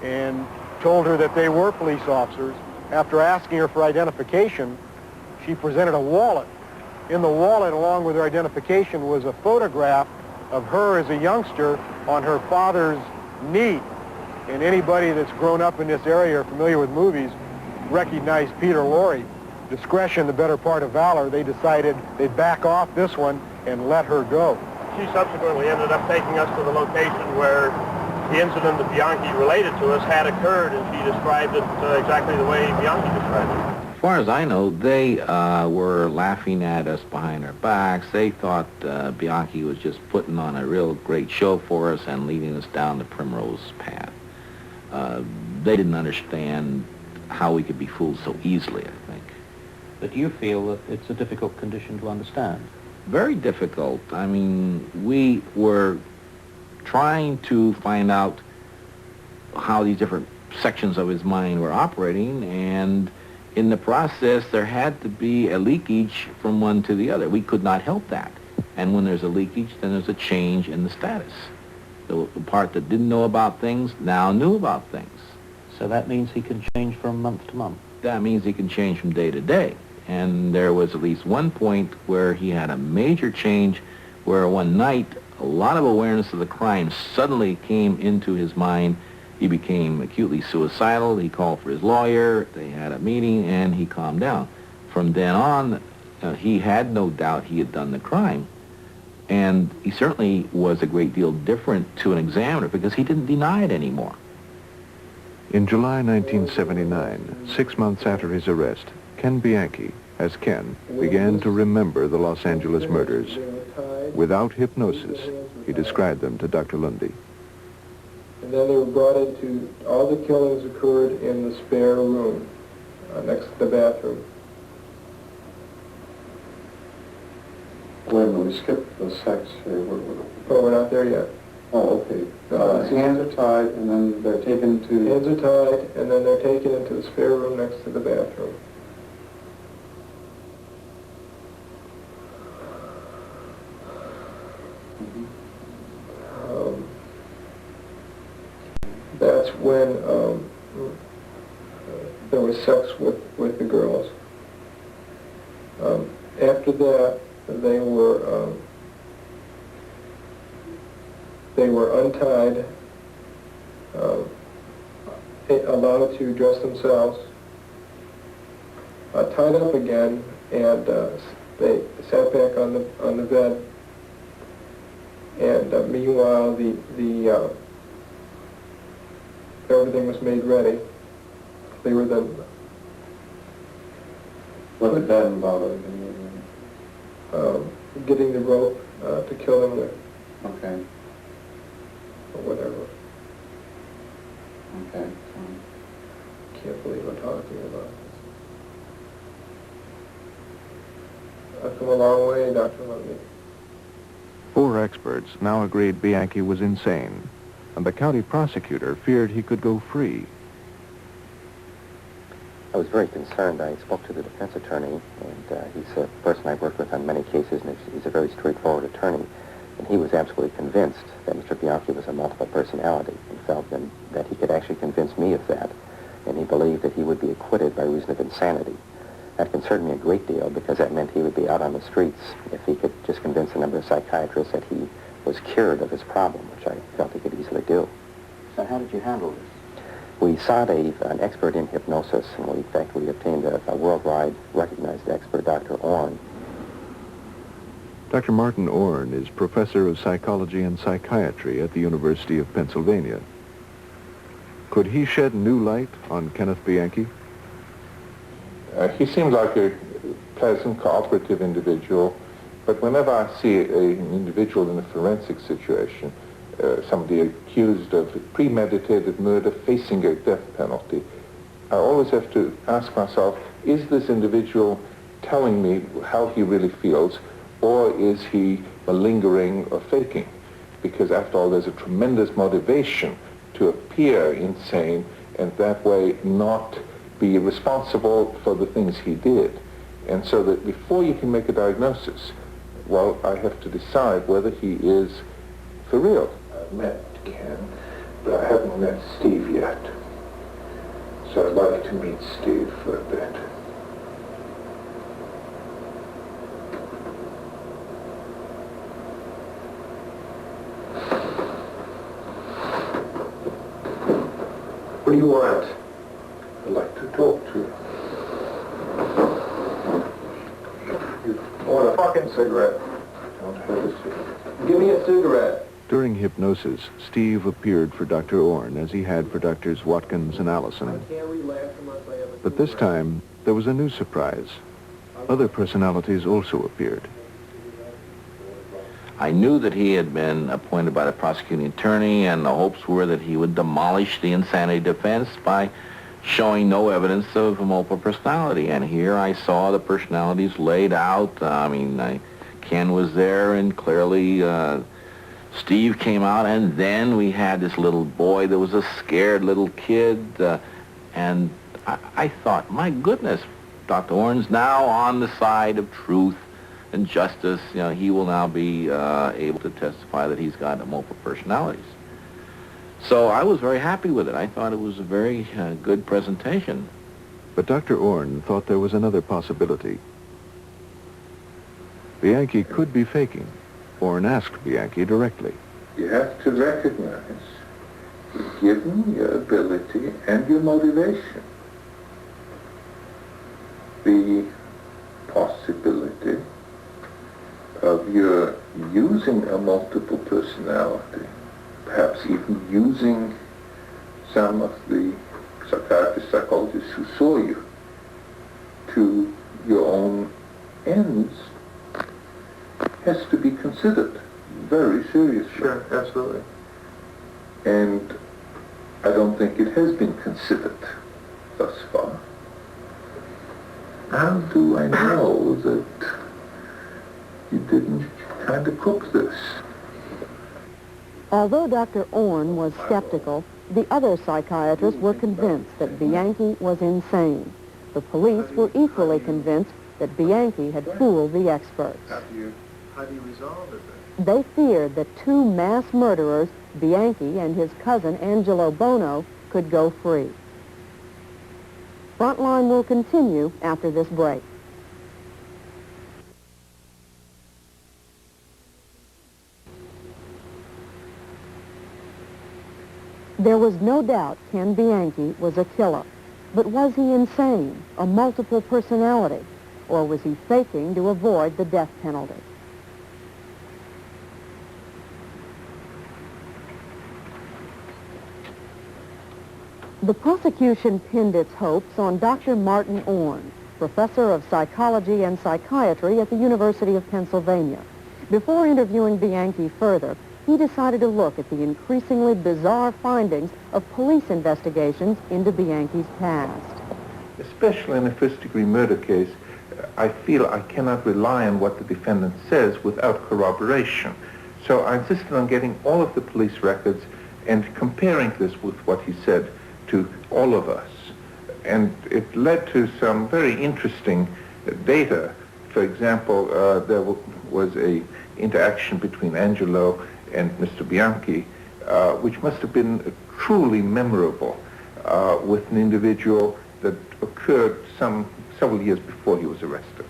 and told her that they were police officers. After asking her for identification, she presented a wallet. In the wallet, along with her identification, was a photograph of her as a youngster on her father's knee. And anybody that's grown up in this area or familiar with movies recognized Peter Laurie. Discretion, the better part of valor. They decided they'd back off this one and let her go. She subsequently ended up taking us to the location where the incident that Bianchi related to us had occurred, and she described it exactly the way Bianchi described it. As far as I know, they were laughing at us behind our backs. They thought Bianchi was just putting on a real great show for us and leading us down the primrose path. They didn't understand how we could be fooled so easily, I think. But you feel that it's a difficult condition to understand? Very difficult. I mean, we were trying to find out how these different sections of his mind were operating, and in the process there had to be a leakage from one to the other. We could not help that. And when there's a leakage, then there's a change in the status. The part that didn't know about things now knew about things. So that means he can change from month to month? That means he can change from day to day. And there was at least one point where he had a major change where one night a lot of awareness of the crime suddenly came into his mind, He became acutely suicidal. He called for his lawyer. They had a meeting, and he calmed down. From then on, he had no doubt he had done the crime. And he certainly was a great deal different to an examiner because he didn't deny it anymore. In July 1979, 6 months after his arrest, Ken Bianchi, as Ken, began to remember the Los Angeles murders. Without hypnosis, he described them to Dr. Lundy. And then they were brought into, all the killings occurred in the spare room next to the bathroom. Wait a minute, we skipped the sex here. Oh, we're not there yet. Oh, okay. His hands are tied, and then they're taken to... Hands are tied, and then they're taken into the spare room next to the bathroom. That's when there was sex with the girls. After that, they were untied, allowed to dress themselves, tied up again, and they sat back on the bed. And meanwhile, everything was made ready. They were then... What did that involve? Getting the rope to kill them with. Okay. Or whatever. Okay. Can't believe I'm talking about this. I've come a long way, Dr. Lundy. 4 experts now agreed Bianchi was insane, and the county prosecutor feared he could go free. I was very concerned. I spoke to the defense attorney, and he's a person I've worked with on many cases, and he's a very straightforward attorney. And he was absolutely convinced that Mr. Bianchi was a multiple personality and felt that he could actually convince me of that. And he believed that he would be acquitted by reason of insanity. That concerned me a great deal because that meant he would be out on the streets if he could just convince a number of psychiatrists that he was cured of his problem, which I felt he could easily do. So how did you handle this? We sought an expert in hypnosis, and in fact we obtained a worldwide recognized expert, Dr. Orn. Dr. Martin Orn is professor of psychology and psychiatry at the University of Pennsylvania. Could he shed new light on Kenneth Bianchi? He seemed like a pleasant, cooperative individual, but whenever I see an individual in a forensic situation, somebody accused of premeditated murder facing a death penalty, I always have to ask myself, is this individual telling me how he really feels, or is he malingering or faking? Because after all, there's a tremendous motivation to appear insane and that way not be responsible for the things he did. And so that before you can make a diagnosis, well, I have to decide whether he is for real. I've met Ken, but I haven't met Steve yet. So I'd like to meet Steve for a bit. What do you want? I'd like to talk to you. You want a fucking cigarette? I don't have a cigarette. Give me a cigarette. During hypnosis, Steve appeared for Dr. Orn as he had for Drs. Watkins and Allison. But this time, there was a new surprise. Other personalities also appeared. I knew that he had been appointed by the prosecuting attorney, and the hopes were that he would demolish the insanity defense by showing no evidence of a multiple personality. And here I saw the personalities laid out. Ken was there, and clearly Steve came out, and then we had this little boy that was a scared little kid, and I thought, my goodness, Dr. Orn's now on the side of truth and justice. He will now be able to testify that he's got multiple personalities. So I was very happy with it. I thought it was a very good presentation. But Dr. Orn thought there was another possibility. Bianchi could be faking. Orn asked Bianchi directly. You have to recognize given your ability and your motivation, the possibility of your using a multiple personality, perhaps even using some of the psychiatrists, psychologists who saw you to your own ends, has to be considered very seriously. Sure, absolutely. And I don't think it has been considered thus far. How do I know that you didn't kind of cook this? Although Dr. Orn was skeptical, the other psychiatrists were convinced that Bianchi was insane. The police were equally convinced that Bianchi had fooled the experts. How do you resolve it then? They feared that two mass murderers, Bianchi and his cousin Angelo Buono, could go free. Frontline will continue after this break. There was no doubt Ken Bianchi was a killer. But was he insane, a multiple personality, or was he faking to avoid the death penalty? The prosecution pinned its hopes on Dr. Martin Orn, professor of psychology and psychiatry at the University of Pennsylvania. Before interviewing Bianchi further, he decided to look at the increasingly bizarre findings of police investigations into Bianchi's past. Especially in a first-degree murder case, I feel I cannot rely on what the defendant says without corroboration. So I insisted on getting all of the police records and comparing this with what he said to all of us. And it led to some very interesting data. For example, there was a interaction between Angelo and Mr. Bianchi, which must have been truly memorable with an individual that occurred several years before he was arrested.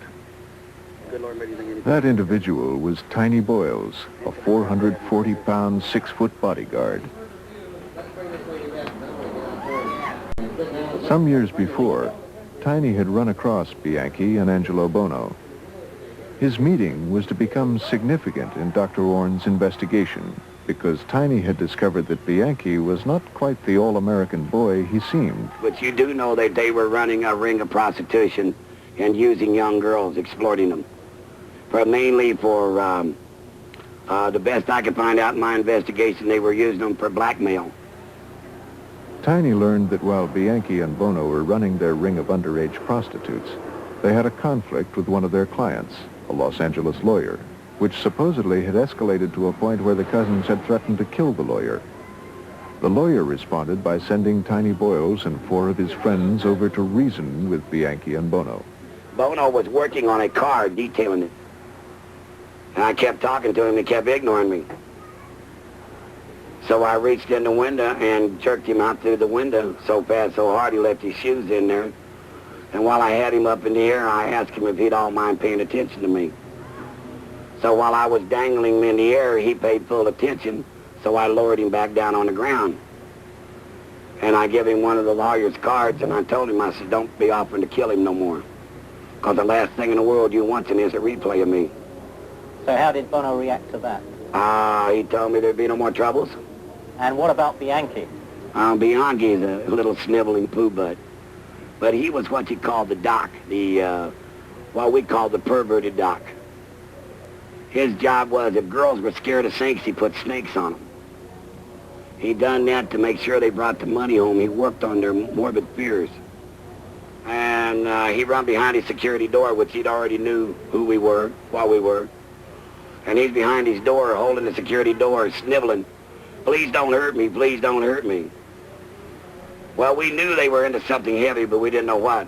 That individual was Tiny Boyles, a 440-pound, 6-foot bodyguard. Some years before, Tiny had run across Bianchi and Angelo Buono. His meeting was to become significant in Dr. Orn's investigation because Tiny had discovered that Bianchi was not quite the all-American boy he seemed. But you do know that they were running a ring of prostitution and using young girls, exploiting them. Mainly for, the best I could find out in my investigation, they were using them for blackmail. Tiny learned that while Bianchi and Buono were running their ring of underage prostitutes, they had a conflict with one of their clients, a Los Angeles lawyer, which supposedly had escalated to a point where the cousins had threatened to kill the lawyer. The lawyer responded by sending Tiny Boyles and 4 of his friends over to reason with Bianchi and Buono. Buono was working on a car, detailing it. And I kept talking to him, he kept ignoring me. So I reached in the window and jerked him out through the window so fast, so hard, he left his shoes in there. And while I had him up in the air, I asked him if he'd all mind paying attention to me. So while I was dangling him in the air, he paid full attention, so I lowered him back down on the ground. And I gave him one of the lawyer's cards, and I told him, I said, don't be offering to kill him no more. Because the last thing in the world you want is a replay of me. So how did Buono react to that? He told me there'd be no more troubles. And what about Bianchi? Bianchi's a little sniveling poo-butt. But he was what you call the doc, what we call the perverted doc. His job was, if girls were scared of snakes, he put snakes on them. He done that to make sure they brought the money home. He worked on their morbid fears. And he run behind his security door, which he'd already knew who we were, what we were. And he's behind his door, holding the security door, sniveling. Please don't hurt me, please don't hurt me. Well, we knew they were into something heavy, but we didn't know what.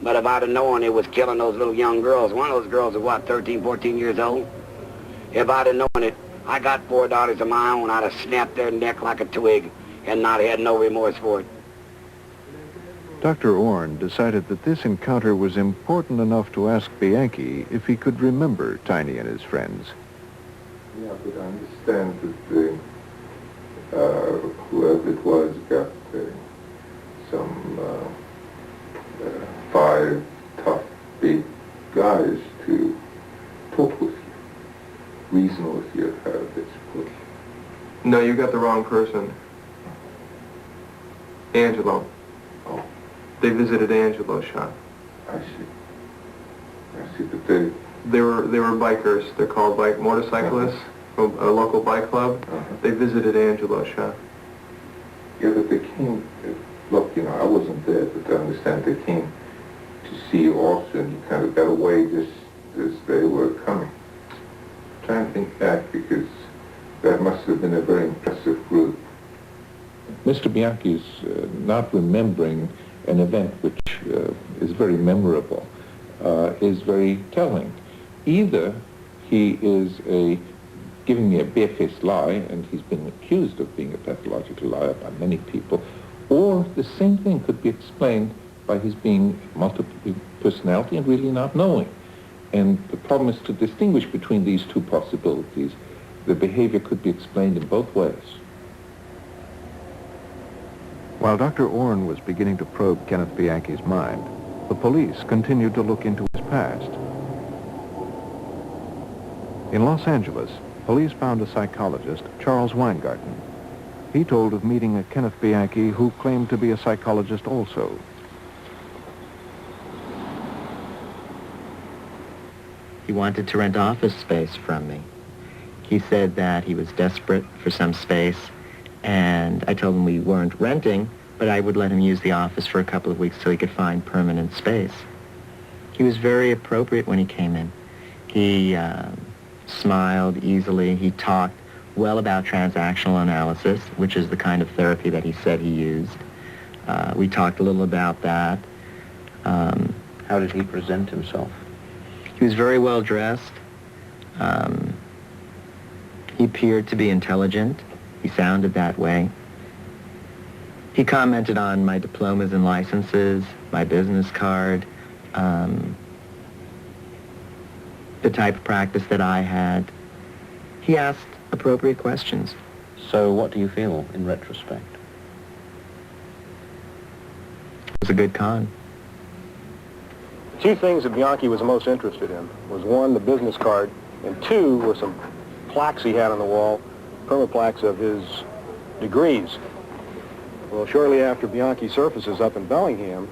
But if I'd have known it was killing those little young girls, one of those girls was, what, 13, 14 years old? If I'd have known it, I got 4 daughters of my own, I'd have snapped their neck like a twig and not had no remorse for it. Dr. Orn decided that this encounter was important enough to ask Bianchi if he could remember Tiny and his friends. Yeah, but I understand that whoever it was got some 5 tough, big guys to talk with you, reason with you how this works. No, you got the wrong person. Angelo. Oh. They visited Angelo's shop. I see. But They were bikers. They're called motorcyclists from a local bike club. They visited Angelo's shop. Yeah, but they came, look, I wasn't there, but I understand they came to see you also, and you kind of got away just as they were coming. I'm trying to think back, because that must have been a very impressive group. Mr. Bianchi is not remembering an event which is very memorable, is very telling. Either he is giving me a barefaced lie, and he's been accused of being a pathological liar by many people, or the same thing could be explained by his being multiple personality and really not knowing. And the problem is to distinguish between these two possibilities. The behavior could be explained in both ways. While Dr. Orn was beginning to probe Kenneth Bianchi's mind, the police continued to look into his past. In Los Angeles, police found a psychologist, Charles Weingarten. He told of meeting a Kenneth Bianchi who claimed to be a psychologist also. He wanted to rent office space from me. He said that he was desperate for some space, and I told him we weren't renting, but I would let him use the office for a couple of weeks till he could find permanent space. He was very appropriate when he came in. He smiled easily. He talked well about transactional analysis, which is the kind of therapy that he said he used. We talked a little about that. How did he present himself? He was very well dressed. He appeared to be intelligent. He sounded that way. He commented on my diplomas and licenses, my business card, the type of practice that I had. He asked appropriate questions. So what do you feel in retrospect? It was a good con. Two things that Bianchi was most interested in was, one, the business card, and two were some plaques he had on the wall, permaplaques of his degrees. Well, shortly after Bianchi's surfaces up in Bellingham,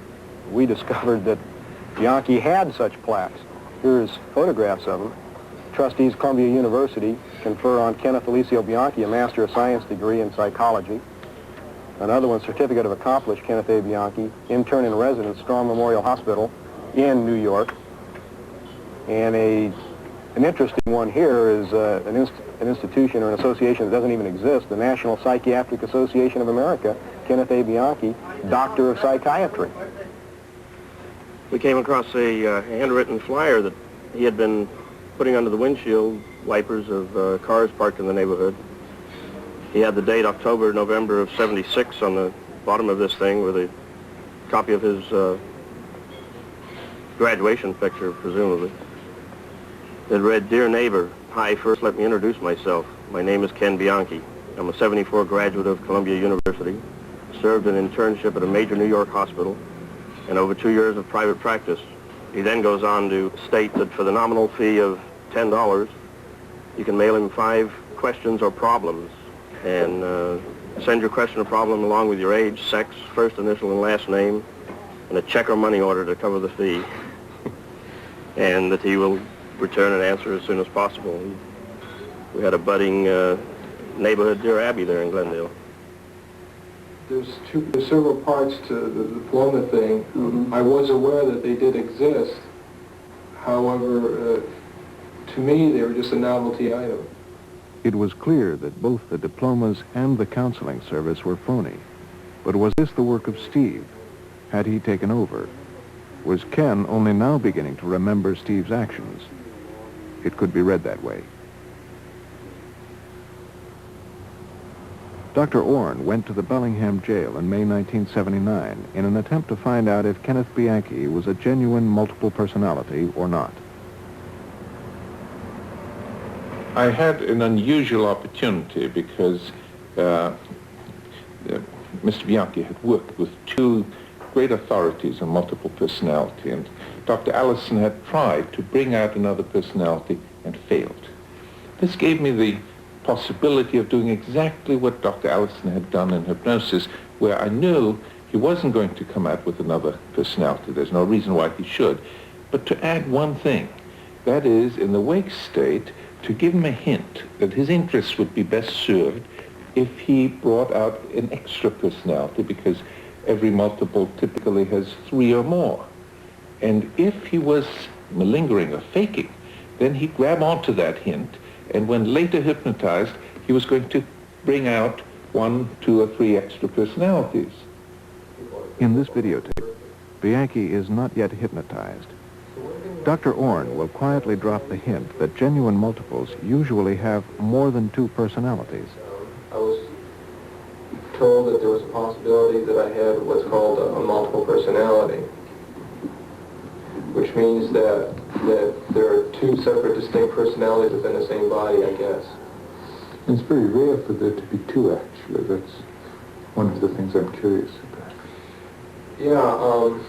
we discovered that Bianchi had such plaques. Here's photographs of them. Trustees of Columbia University confer on Kenneth Alicio Bianchi a Master of Science degree in psychology. Another one, Certificate of Accomplished Kenneth A. Bianchi, intern in residence, Strong Memorial Hospital in New York. And an interesting one here is an institution or an association that doesn't even exist, the National Psychiatric Association of America, Kenneth A. Bianchi, Doctor of Psychiatry. We came across a handwritten flyer that he had been putting under the windshield wipers of cars parked in the neighborhood. He had the date October, November of '76 on the bottom of this thing with a copy of his graduation picture, presumably. It read, "Dear neighbor, hi, first let me introduce myself. My name is Ken Bianchi. I'm a '74 graduate of Columbia University, served an internship at a major New York hospital, and over 2 years of private practice." He then goes on to state that for the nominal fee of $10, you can mail him 5 questions or problems, and send your question or problem along with your age, sex, first initial and last name, and a check or money order to cover the fee, and that he will return an answer as soon as possible. We had a budding neighborhood Dear Abby there in Glendale. There's several parts to the diploma thing. Mm-hmm. I was aware that they did exist. However, to me, they were just a novelty item. It was clear that both the diplomas and the counseling service were phony. But was this the work of Steve? Had he taken over? Was Ken only now beginning to remember Steve's actions? It could be read that way. Dr. Orn went to the Bellingham jail in May 1979 in an attempt to find out if Kenneth Bianchi was a genuine multiple personality or not. I had an unusual opportunity because Mr. Bianchi had worked with two great authorities on multiple personality, and Dr. Allison had tried to bring out another personality and failed. This gave me the possibility of doing exactly what Dr. Allison had done in hypnosis, where I knew he wasn't going to come out with another personality. There's no reason why he should. But to add one thing, that is, in the wake state, to give him a hint that his interests would be best served if he brought out an extra personality, because every multiple typically has 3 or more. And if he was malingering or faking, then he'd grab onto that hint, and when later hypnotized, he was going to bring out 1, 2, or 3 extra personalities. In this videotape, Bianchi is not yet hypnotized. Dr. Orn will quietly drop the hint that genuine multiples usually have more than 2 personalities. I was told that there was a possibility that I had what's called a multiple personality, which means that there are 2 separate distinct personalities within the same body, I guess. It's very rare for there to be 2, actually. That's one of the things I'm curious about. Yeah,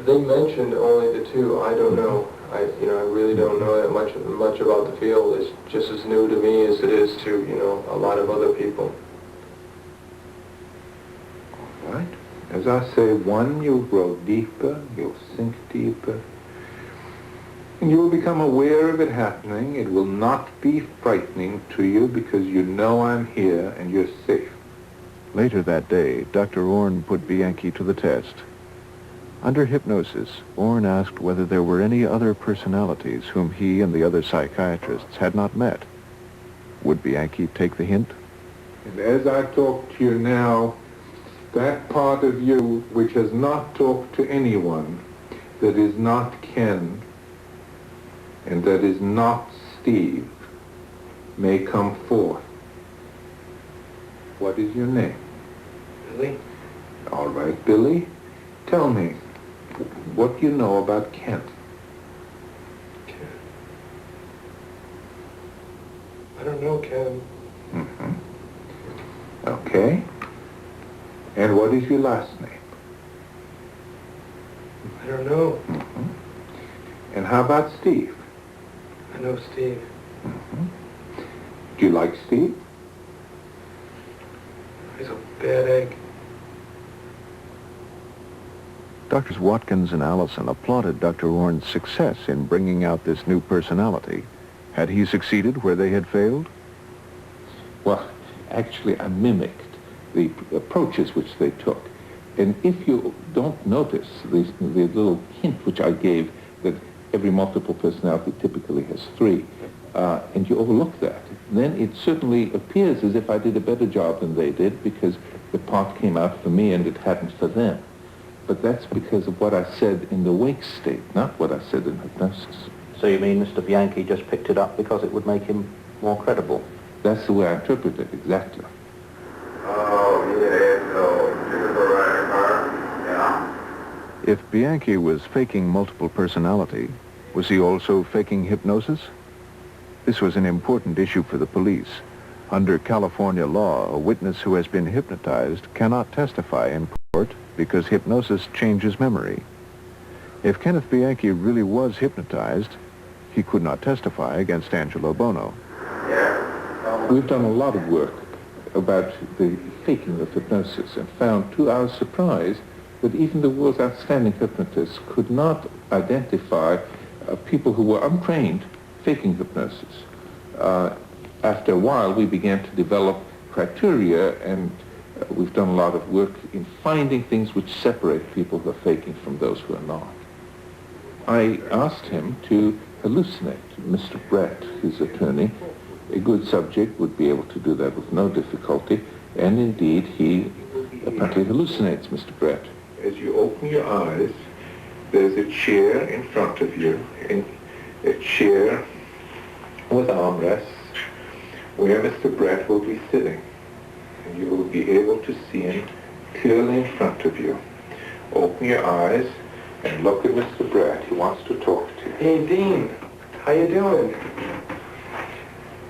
they mentioned only the 2. I don't know. I really don't know that much about the field. It's just as new to me as it is to, a lot of other people. All right. As I say, 1, you'll grow deeper, you'll sink deeper, and you will become aware of it happening. It will not be frightening to you because you know I'm here and you're safe. Later that day, Dr. Orn put Bianchi to the test. Under hypnosis, Orn asked whether there were any other personalities whom he and the other psychiatrists had not met. Would Bianchi take the hint? And as I talk to you now, that part of you which has not talked to anyone, that is not Ken, and that is not Steve, may come forth. What is your name? Billy? All right, Billy. Tell me, what you know about Kent? I don't know, Ken. Mm-hmm. Okay. And what is your last name? I don't know. Mm-hmm. And how about Steve? I know Steve. Mm-hmm. Do you like Steve? He's a bad egg. Doctors Watkins and Allison applauded Dr. Orn's success in bringing out this new personality. Had he succeeded where they had failed? Well, actually, I mimicked the approaches which they took. And if you don't notice the little hint which I gave that every multiple personality typically has 3, and you overlook that, then it certainly appears as if I did a better job than they did because the part came out for me and it hadn't for them. But that's because of what I said in the wake state, not what I said in hypnosis. So you mean Mr. Bianchi just picked it up because it would make him more credible? That's the way I interpret it, exactly. If Bianchi was faking multiple personality, was he also faking hypnosis? This was an important issue for the police. Under California law, a witness who has been hypnotized cannot testify in court because hypnosis changes memory. If Kenneth Bianchi really was hypnotized, he could not testify against Angelo Buono. We've done a lot of work about the faking of hypnosis and found to our surprise that even the world's outstanding hypnotists could not identify people who were untrained faking hypnosis. After a while, we began to develop criteria, and we've done a lot of work in finding things which separate people who are faking from those who are not. I asked him to hallucinate. Mr. Brett, his attorney, a good subject, would be able to do that with no difficulty, and indeed he apparently hallucinates Mr. Brett. As you open your eyes, there's a chair in front of you, and a chair with armrests, where Mr. Brett will be sitting, and you will be able to see him clearly in front of you. Open your eyes and look at Mr. Brett. He wants to talk to you. Hey, Dean. How you doing?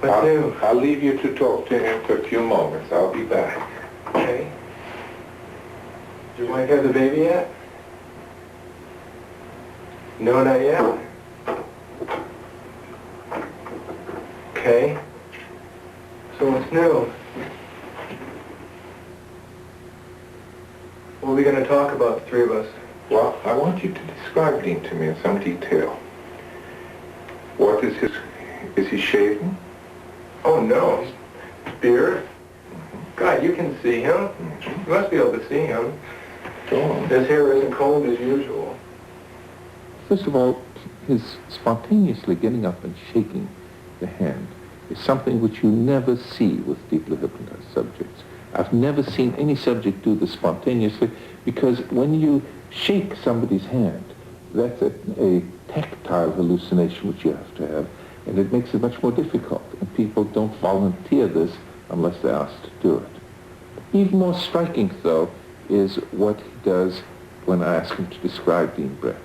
I'll leave you to talk to him for a few moments. I'll be back. Okay. Did your wife have the baby yet? No, not yet. Okay. So what's new? What are we going to talk about, the three of us? Well, I want you to describe Dean to me in some detail. What is his... Is he shaven? Oh, no. Beard? God, you can see him. You must be able to see him. Go on. His hair isn't combed as usual. First of all, his spontaneously getting up and shaking the hand is something which you never see with deeply hypnotized subjects. I've never seen any subject do this spontaneously, because when you shake somebody's hand, that's a tactile hallucination which you have to have, and it makes it much more difficult. And people don't volunteer this unless they're asked to do it. Even more striking, though, is what he does when I ask him to describe Dean Brett.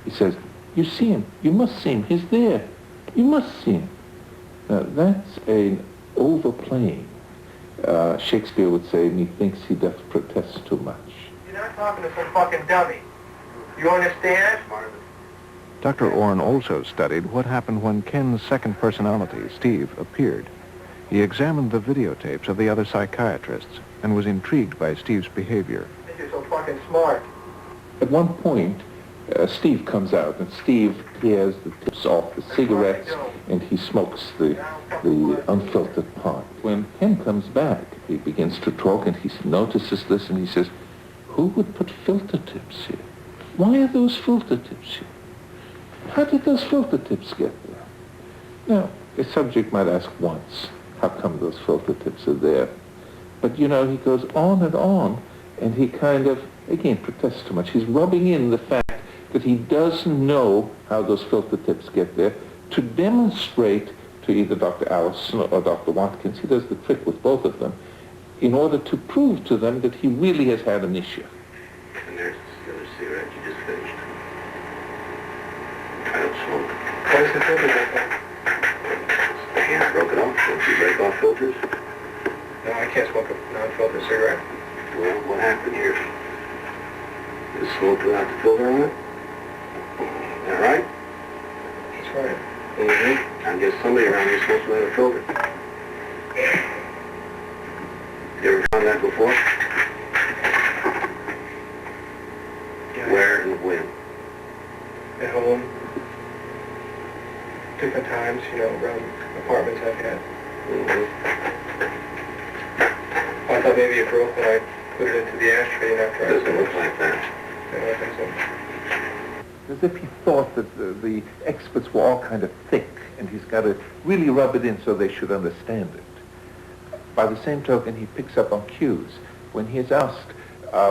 He says, "You see him. You must see him. He's there. You must see him." Now, that's an overplaying. Shakespeare would say, "Methinks he doth protest too much." You're not talking to some fucking dummy. You understand? Dr. Orne also studied what happened when Ken's second personality, Steve, appeared. He examined the videotapes of the other psychiatrists and was intrigued by Steve's behavior. You're so fucking smart. At one point, Steve comes out, and Steve tears the tips off the cigarettes, and he smokes the unfiltered part. When Ken comes back, he begins to talk, and he notices this, and he says, "Who would put filter tips here? Why are those filter tips here? How did those filter tips get there?" Now, a subject might ask once, how come those filter tips are there? But, you know, he goes on, and he kind of, again, protests too much. He's rubbing in the fact that he does know how those filter tips get there to demonstrate to either Dr. Allison or Dr. Watkins, he does the trick with both of them, in order to prove to them that he really has had an issue. And there's the other cigarette you just finished. I don't smoke. What is the filter break? The hand broke it off. Don't you break off filters? No, I can't smoke a non-filter cigarette. Well, what happened here? You smoked without the filter on it? Is that right? That's right. Mm-hmm. I guess somebody around here smokes without a filter. You ever found that before? Yeah. Where and when? At home. Different times, you know, around apartments I've had. I thought maybe it broke when I put it into the ashtray and after I... It doesn't look like that. No, I think so. As if he thought that the experts were all kind of thick, and he's got to really rub it in so they should understand it. By the same token, he picks up on cues. When he is asked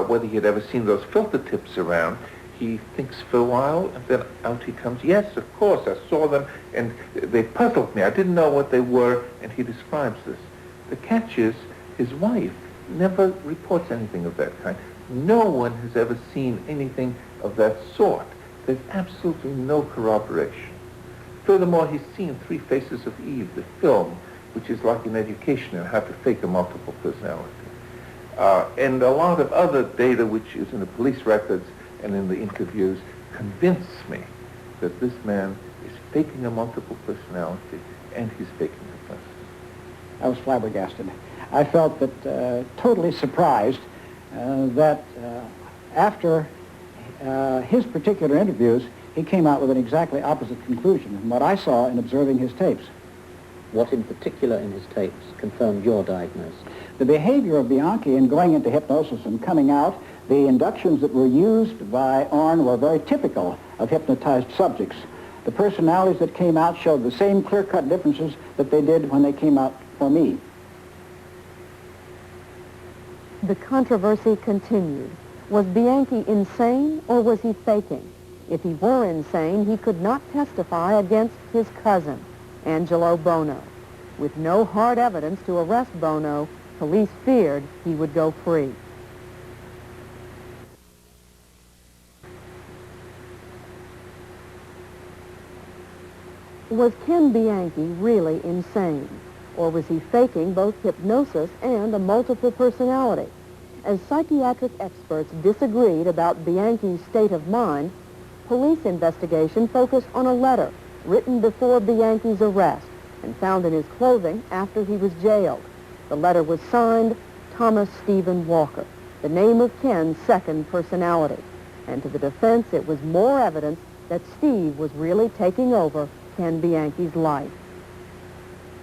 whether he had ever seen those filter tips around, he thinks for a while, and then out he comes, "Yes, of course, I saw them, and they puzzled me. I didn't know what they were," and he describes this. The catch is, his wife never reports anything of that kind. No one has ever seen anything of that sort. There's absolutely no corroboration. Furthermore, he's seen Three Faces of Eve, the film, which is like an education in how to fake a multiple personality. And a lot of other data, which is in the police records and in the interviews, convince me that this man is faking a multiple personality, and he's faking a person. I was flabbergasted. I felt that totally surprised that after his particular interviews, he came out with an exactly opposite conclusion from what I saw in observing his tapes. What in particular in his tapes confirmed your diagnosis? The behavior of Bianchi in going into hypnosis and coming out, the inductions that were used by Orne were very typical of hypnotized subjects. The personalities that came out showed the same clear-cut differences that they did when they came out for me. The controversy continued. Was Bianchi insane or was he faking? If he were insane, he could not testify against his cousin, Angelo Buono. With no hard evidence to arrest Buono, police feared he would go free. Was Ken Bianchi really insane? Or was he faking both hypnosis and a multiple personality? As psychiatric experts disagreed about Bianchi's state of mind, police investigation focused on a letter written before Bianchi's arrest and found in his clothing after he was jailed. The letter was signed Thomas Stephen Walker, the name of Ken's second personality. And to the defense, it was more evidence that Steve was really taking over Ken Bianchi's life.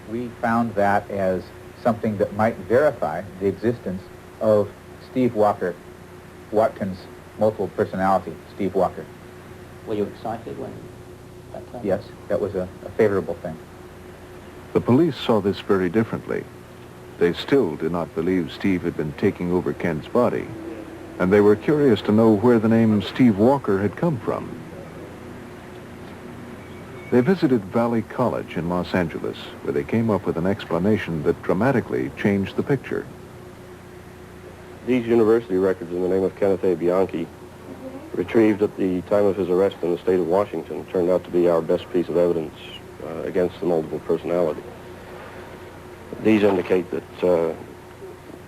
We found that as something that might verify the existence of Steve Walker, Watkins' multiple personality, Steve Walker. Were you excited when that happened? Yes, that was a favorable thing. The police saw this very differently. They still did not believe Steve had been taking over Ken's body, and they were curious to know where the name Steve Walker had come from. They visited Valley College in Los Angeles, where they came up with an explanation that dramatically changed the picture. These university records in the name of Kenneth A. Bianchi, retrieved at the time of his arrest in the state of Washington, turned out to be our best piece of evidence against the multiple personality. These indicate that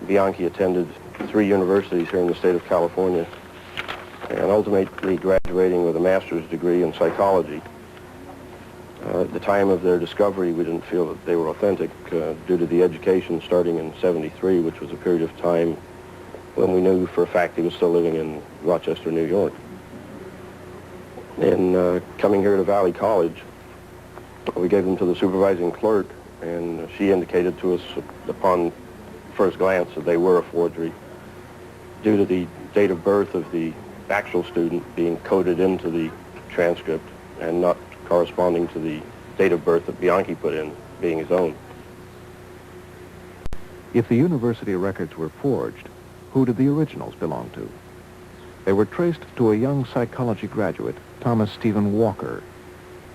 Bianchi attended 3 universities here in the state of California and ultimately graduating with a master's degree in psychology. At the time of their discovery, we didn't feel that they were authentic due to the education starting in '73, which was a period of time when we knew for a fact he was still living in Rochester, New York. In coming here to Valley College, we gave them to the supervising clerk, and she indicated to us upon first glance that they were a forgery due to the date of birth of the actual student being coded into the transcript and not corresponding to the date of birth that Bianchi put in being his own. If the university records were forged, who did the originals belong to? They were traced to a young psychology graduate, Thomas Stephen Walker,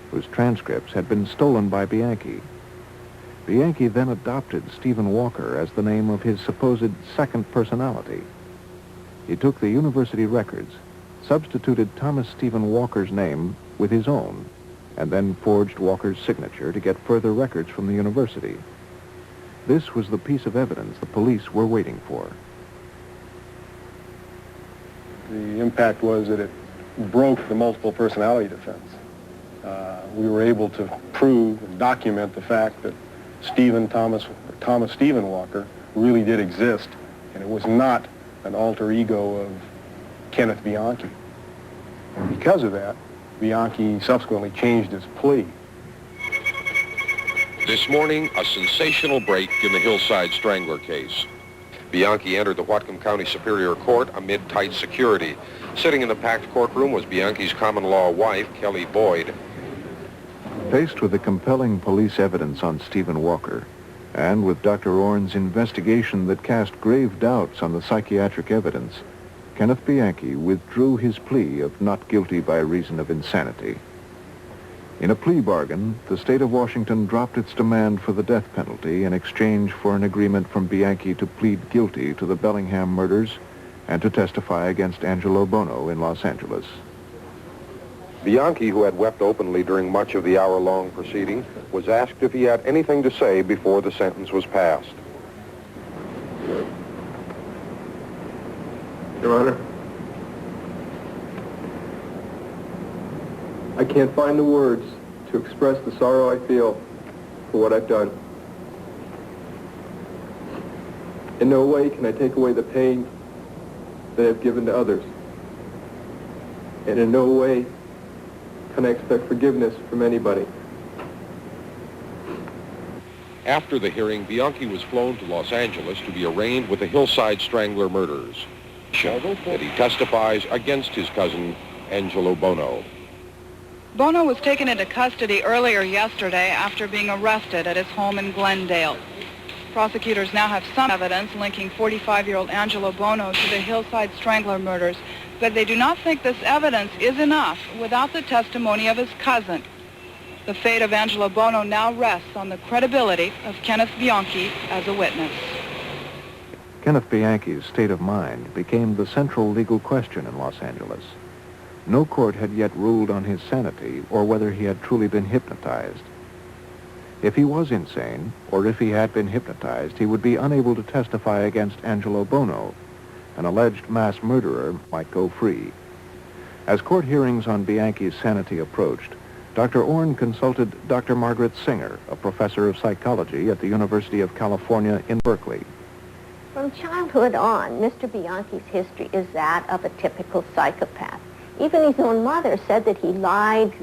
whose transcripts had been stolen by Bianchi. Bianchi then adopted Stephen Walker as the name of his supposed second personality. He took the university records, substituted Thomas Stephen Walker's name with his own, and then forged Walker's signature to get further records from the university. This was the piece of evidence the police were waiting for. The impact was that it broke the multiple personality defense. We were able to prove and document the fact that Thomas Stephen Walker really did exist, and it was not an alter ego of Kenneth Bianchi. And because of that, Bianchi subsequently changed his plea. This morning, a sensational break in the Hillside Strangler case. Bianchi entered the Whatcom County Superior Court amid tight security. Sitting in the packed courtroom was Bianchi's common-law wife, Kelly Boyd. Faced with the compelling police evidence on Stephen Walker, and with Dr. Orn's investigation that cast grave doubts on the psychiatric evidence, Kenneth Bianchi withdrew his plea of not guilty by reason of insanity. In a plea bargain, the state of Washington dropped its demand for the death penalty in exchange for an agreement from Bianchi to plead guilty to the Bellingham murders and to testify against Angelo Buono in Los Angeles. Bianchi, who had wept openly during much of the hour-long proceeding, was asked if he had anything to say before the sentence was passed. Your Honor, I can't find the words to express the sorrow I feel for what I've done. In no way can I take away the pain that I've given to others. And in no way can I expect forgiveness from anybody. After the hearing, Bianchi was flown to Los Angeles to be arraigned with the Hillside Strangler murders. That he testifies against his cousin, Angelo Buono. Buono was taken into custody earlier yesterday after being arrested at his home in Glendale. Prosecutors now have some evidence linking 45-year-old Angelo Buono to the Hillside Strangler murders, but they do not think this evidence is enough without the testimony of his cousin. The fate of Angelo Buono now rests on the credibility of Kenneth Bianchi as a witness. Kenneth Bianchi's state of mind became the central legal question in Los Angeles. No court had yet ruled on his sanity or whether he had truly been hypnotized. If he was insane, or if he had been hypnotized, he would be unable to testify against Angelo Buono. An alleged mass murderer might go free. As court hearings on Bianchi's sanity approached, Dr. Orn consulted Dr. Margaret Singer, a professor of psychology at the University of California in Berkeley. From childhood on, Mr. Bianchi's history is that of a typical psychopath. Even his own mother said that he lied.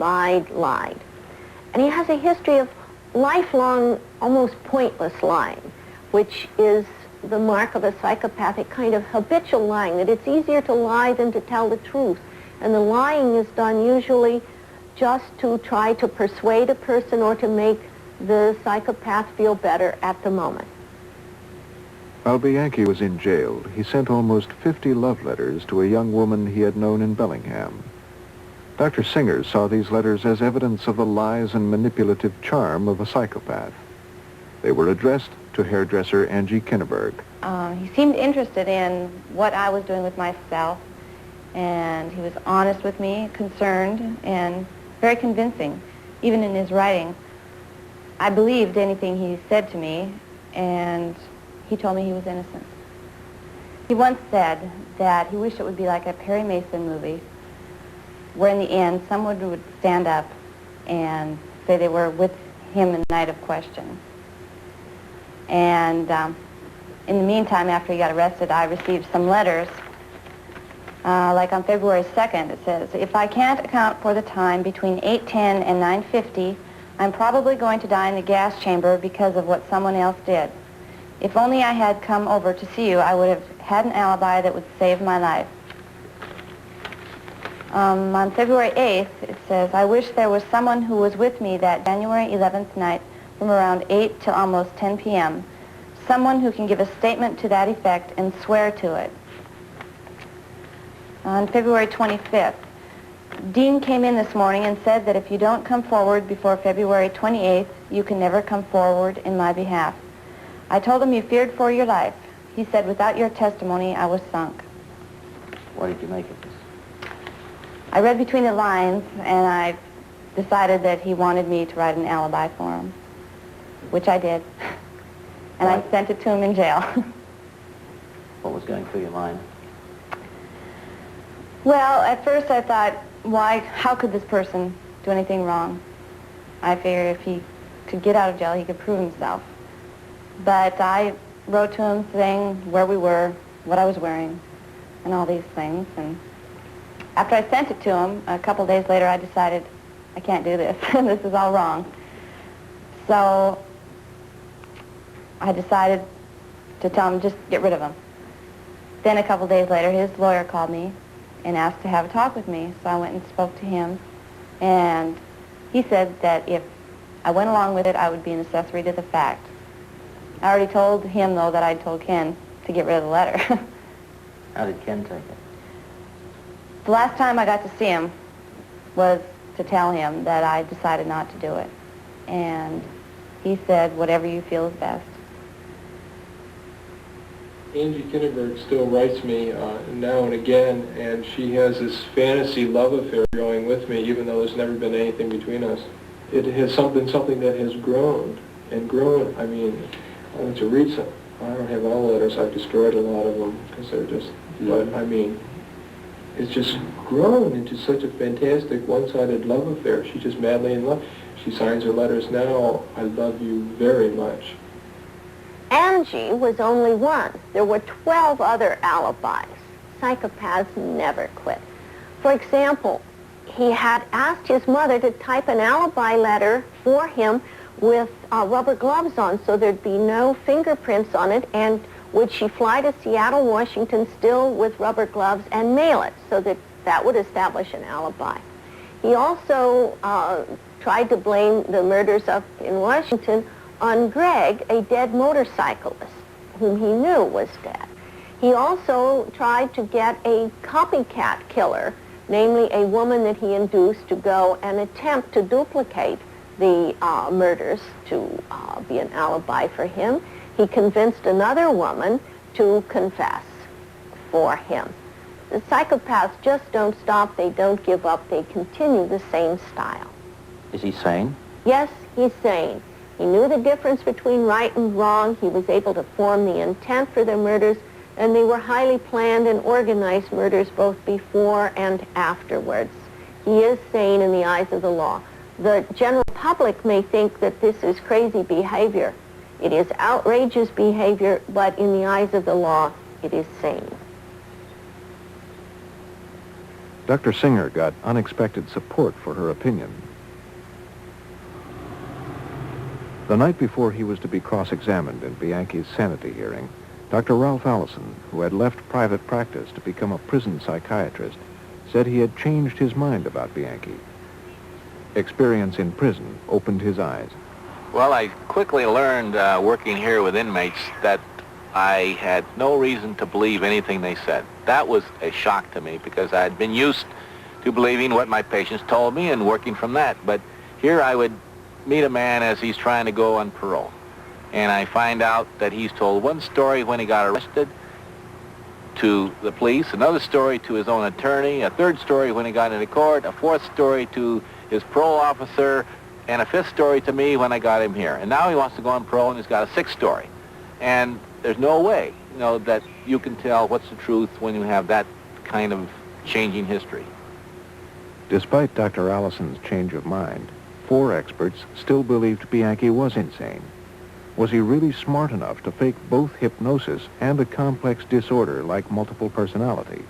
And he has a history of lifelong, almost pointless lying, which is the mark of a psychopathic kind of habitual lying, that it's easier to lie than to tell the truth. And the lying is done usually just to try to persuade a person or to make the psychopath feel better at the moment. While Bianchi was in jail, he sent almost 50 love letters to a young woman he had known in Bellingham. Dr. Singer saw these letters as evidence of the lies and manipulative charm of a psychopath. They were addressed to hairdresser Angie Kinneberg. He seemed interested in what I was doing with myself, and he was honest with me, concerned, and very convincing, even in his writing. I believed anything he said to me, and he told me he was innocent. He once said that he wished it would be like a Perry Mason movie, where in the end someone would stand up and say they were with him in the night of questions. And in the meantime, after he got arrested, I received some letters. Like on February 2nd, it says, "If I can't account for the time between 8:10 and 9:50, I'm probably going to die in the gas chamber because of what someone else did. If only I had come over to see you, I would have had an alibi that would save my life." On February 8th, it says, "I wish there was someone who was with me that January 11th night from around 8 till almost 10 p.m. Someone who can give a statement to that effect and swear to it." On February 25th, "Dean came in this morning and said that if you don't come forward before February 28th, you can never come forward in my behalf. I told him you feared for your life. He said, without your testimony, I was sunk." What did you make of this? I read between the lines, and I decided that he wanted me to write an alibi for him, which I did. And I sent it to him in jail. What was going through your mind? Well, at first I thought, how could this person do anything wrong? I figured if he could get out of jail, he could prove himself. But I wrote to him saying where we were, what I was wearing, and all these things. And after I sent it to him, a couple days later, I decided, I can't do this. This is all wrong. So I decided to tell him, just get rid of him. Then a couple days later, his lawyer called me and asked to have a talk with me. So I went and spoke to him. And he said that if I went along with it, I would be an accessory to the fact. I already told him, though, that I'd told Ken to get rid of the letter. How did Ken take it? The last time I got to see him was to tell him that I decided not to do it. And he said, whatever you feel is best. Angie Kinneberg still writes me now and again, and she has this fantasy love affair going with me, even though there's never been anything between us. It has something that has grown and grown. I mean, I want to read some. I don't have all the letters. I've destroyed a lot of them because they're just, but I mean, it's just grown into such a fantastic one-sided love affair. She's just madly in love. She signs her letters now, "I love you very much." Angie was only one. There were 12 other alibis. Psychopaths never quit. For example, he had asked his mother to type an alibi letter for him with rubber gloves on so there'd be no fingerprints on it, and would she fly to Seattle, Washington still with rubber gloves and mail it so that would establish an alibi. He also tried to blame the murders in Washington on Greg, a dead motorcyclist whom he knew was dead. He also tried to get a copycat killer, namely a woman that he induced to go and attempt to duplicate the murders to be an alibi for him. He convinced another woman to confess for him. The psychopaths just don't stop. They don't give up. They continue the same style. Is he sane? Yes, he's sane. He knew the difference between right and wrong. He was able to form the intent for their murders, and they were highly planned and organized murders both before and afterwards. He is sane in the eyes of the law. The general public may think that this is crazy behavior. It is outrageous behavior, but in the eyes of the law, it is sane. Dr. Singer got unexpected support for her opinion. The night before he was to be cross-examined in Bianchi's sanity hearing, Dr. Ralph Allison, who had left private practice to become a prison psychiatrist, said he had changed his mind about Bianchi. Experience in prison opened his eyes. Well, I quickly learned working here with inmates that I had no reason to believe anything they said. That was a shock to me because I had been used to believing what my patients told me and working from that. But here I would meet a man as he's trying to go on parole. And I find out that he's told one story when he got arrested to the police, another story to his own attorney, a third story when he got into court, a fourth story to his parole officer, and a fifth story to me when I got him here. And now he wants to go on parole and he's got a sixth story. And there's no way, that you can tell what's the truth when you have that kind of changing history. Despite Dr. Allison's change of mind, 4 experts still believed Bianchi was insane. Was he really smart enough to fake both hypnosis and a complex disorder like multiple personality?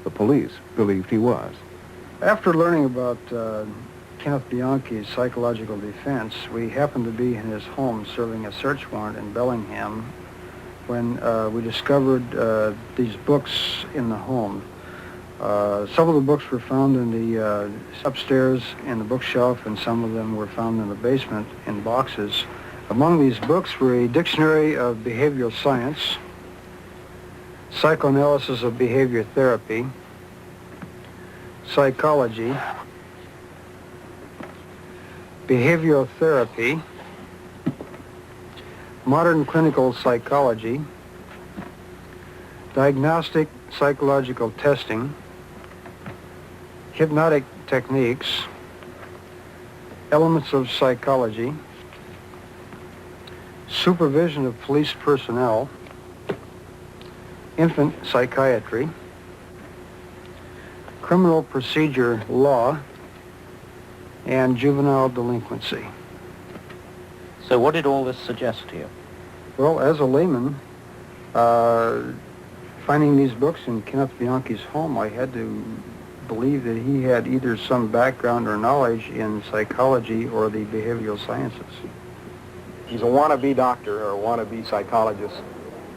The police believed he was. After learning about Kenneth Bianchi's psychological defense, we happened to be in his home serving a search warrant in Bellingham when we discovered these books in the home. Some of the books were found in the upstairs in the bookshelf, and some of them were found in the basement in boxes. Among these books were a dictionary of behavioral science, psychoanalysis of behavior therapy, psychology, behavioral therapy, modern clinical psychology, diagnostic psychological testing, hypnotic techniques, elements of psychology, supervision of police personnel, infant psychiatry, criminal procedure law, and juvenile delinquency. So what did all this suggest to you? Well, as a layman, finding these books in Kenneth Bianchi's home, I had to believe that he had either some background or knowledge in psychology or the behavioral sciences. He's a wannabe doctor or a wannabe psychologist,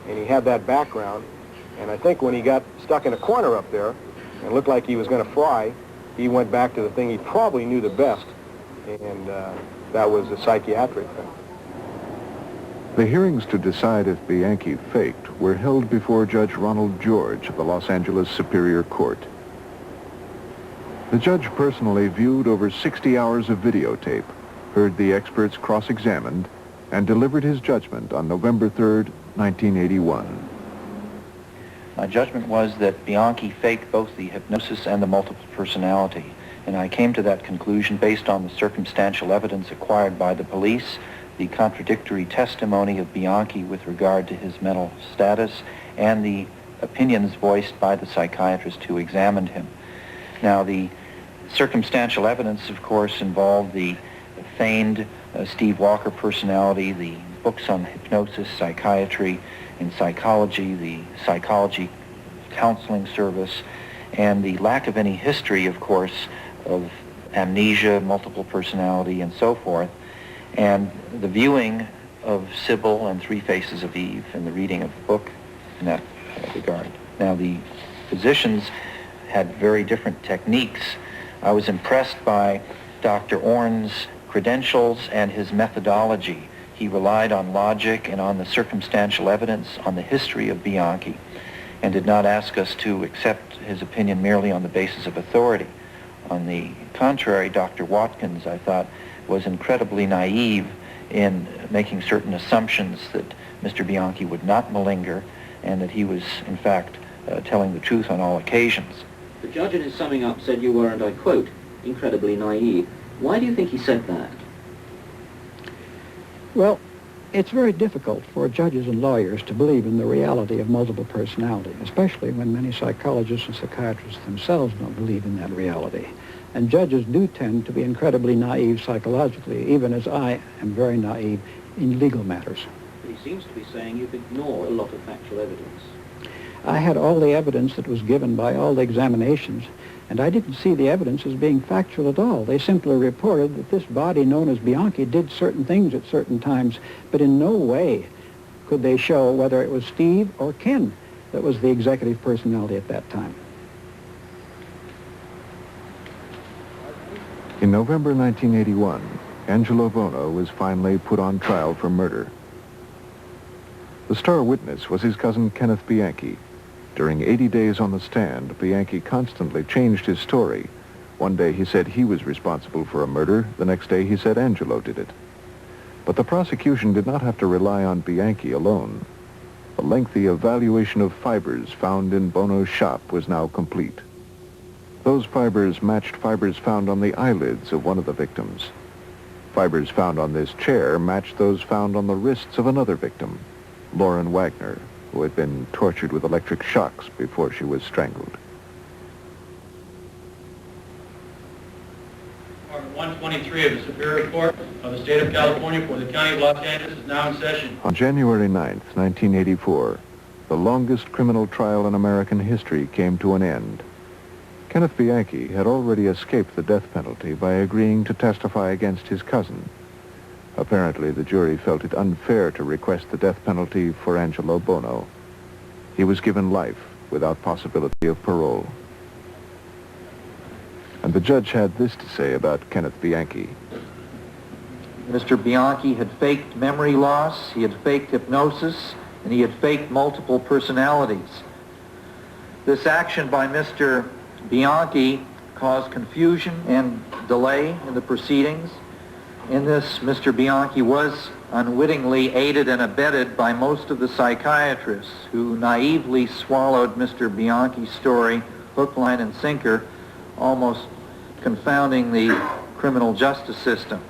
and he had that background. And I think when he got stuck in a corner up there and looked like he was going to fry, he went back to the thing he probably knew the best, and that was the psychiatric thing. The hearings to decide if Bianchi faked were held before Judge Ronald George of the Los Angeles Superior Court. The judge personally viewed over 60 hours of videotape, heard the experts cross-examined, and delivered his judgment on November 3rd, 1981. My judgment was that Bianchi faked both the hypnosis and the multiple personality, and I came to that conclusion based on the circumstantial evidence acquired by the police, the contradictory testimony of Bianchi with regard to his mental status, and the opinions voiced by the psychiatrist who examined him. Now, the circumstantial evidence, of course, involved the feigned Steve Walker personality, the books on hypnosis, psychiatry, and psychology, the psychology counseling service, and the lack of any history, of course, of amnesia, multiple personality, and so forth, and the viewing of Sybil and Three Faces of Eve and the reading of the book in that regard. Now, the physicians had very different techniques. I was impressed by Dr. Orn's credentials and his methodology. He relied on logic and on the circumstantial evidence, on the history of Bianchi, and did not ask us to accept his opinion merely on the basis of authority. On the contrary, Dr. Watkins, I thought, was incredibly naive in making certain assumptions that Mr. Bianchi would not malinger and that he was, in fact, telling the truth on all occasions. The judge in his summing up said you were, and I quote, incredibly naive. Why do you think he said that? Well, it's very difficult for judges and lawyers to believe in the reality of multiple personality, especially when many psychologists and psychiatrists themselves don't believe in that reality. And judges do tend to be incredibly naive psychologically, even as I am very naive in legal matters. But he seems to be saying you've ignored a lot of factual evidence. I had all the evidence that was given by all the examinations, and I didn't see the evidence as being factual at all. They simply reported that this body known as Bianchi did certain things at certain times, but in no way could they show whether it was Steve or Ken that was the executive personality at that time. In November 1981, Angelo Buono was finally put on trial for murder. The star witness was his cousin Kenneth Bianchi. During 80 days on the stand, Bianchi constantly changed his story. One day he said he was responsible for a murder. The next day he said Angelo did it. But the prosecution did not have to rely on Bianchi alone. A lengthy evaluation of fibers found in Buono's shop was now complete. Those fibers matched fibers found on the eyelids of one of the victims. Fibers found on this chair matched those found on the wrists of another victim, Lauren Wagner, who had been tortured with electric shocks before she was strangled. Department 123 of the Superior Court of the State of California for the County of Los Angeles is now in session. On January 9th, 1984, the longest criminal trial in American history came to an end. Kenneth Bianchi had already escaped the death penalty by agreeing to testify against his cousin. Apparently, the jury felt it unfair to request the death penalty for Angelo Buono. He was given life without possibility of parole. And the judge had this to say about Kenneth Bianchi. Mr. Bianchi had faked memory loss, he had faked hypnosis, and he had faked multiple personalities. This action by Mr. Bianchi caused confusion and delay in the proceedings. In this, Mr. Bianchi was unwittingly aided and abetted by most of the psychiatrists who naively swallowed Mr. Bianchi's story hook, line, and sinker, almost confounding the criminal justice system.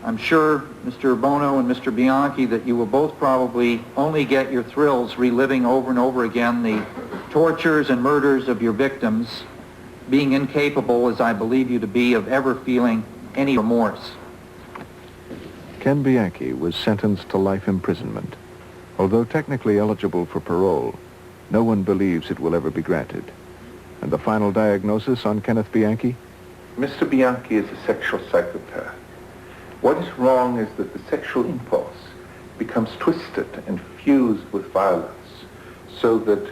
I'm sure, Mr. Buono and Mr. Bianchi, that you will both probably only get your thrills reliving over and over again the tortures and murders of your victims, being incapable, as I believe you to be, of ever feeling any remorse. Ken Bianchi was sentenced to life imprisonment. Although technically eligible for parole, no one believes it will ever be granted. And the final diagnosis on Kenneth Bianchi? Mr. Bianchi is a sexual psychopath. What is wrong is that the sexual impulse becomes twisted and fused with violence, so that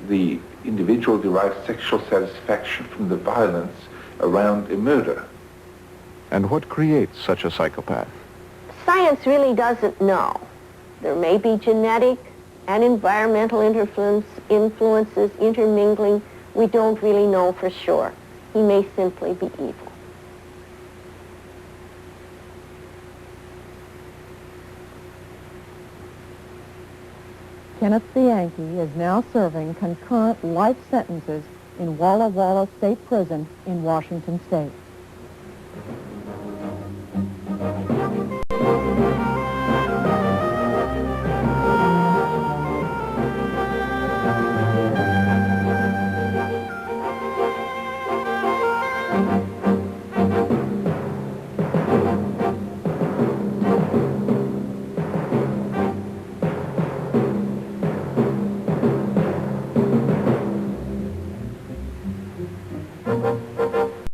the individual derives sexual satisfaction from the violence around a murder. And what creates such a psychopath? Science really doesn't know. There may be genetic and environmental influences intermingling. We don't really know for sure. He may simply be evil. Kenneth Bianchi is now serving concurrent life sentences in Walla Walla State Prison in Washington State.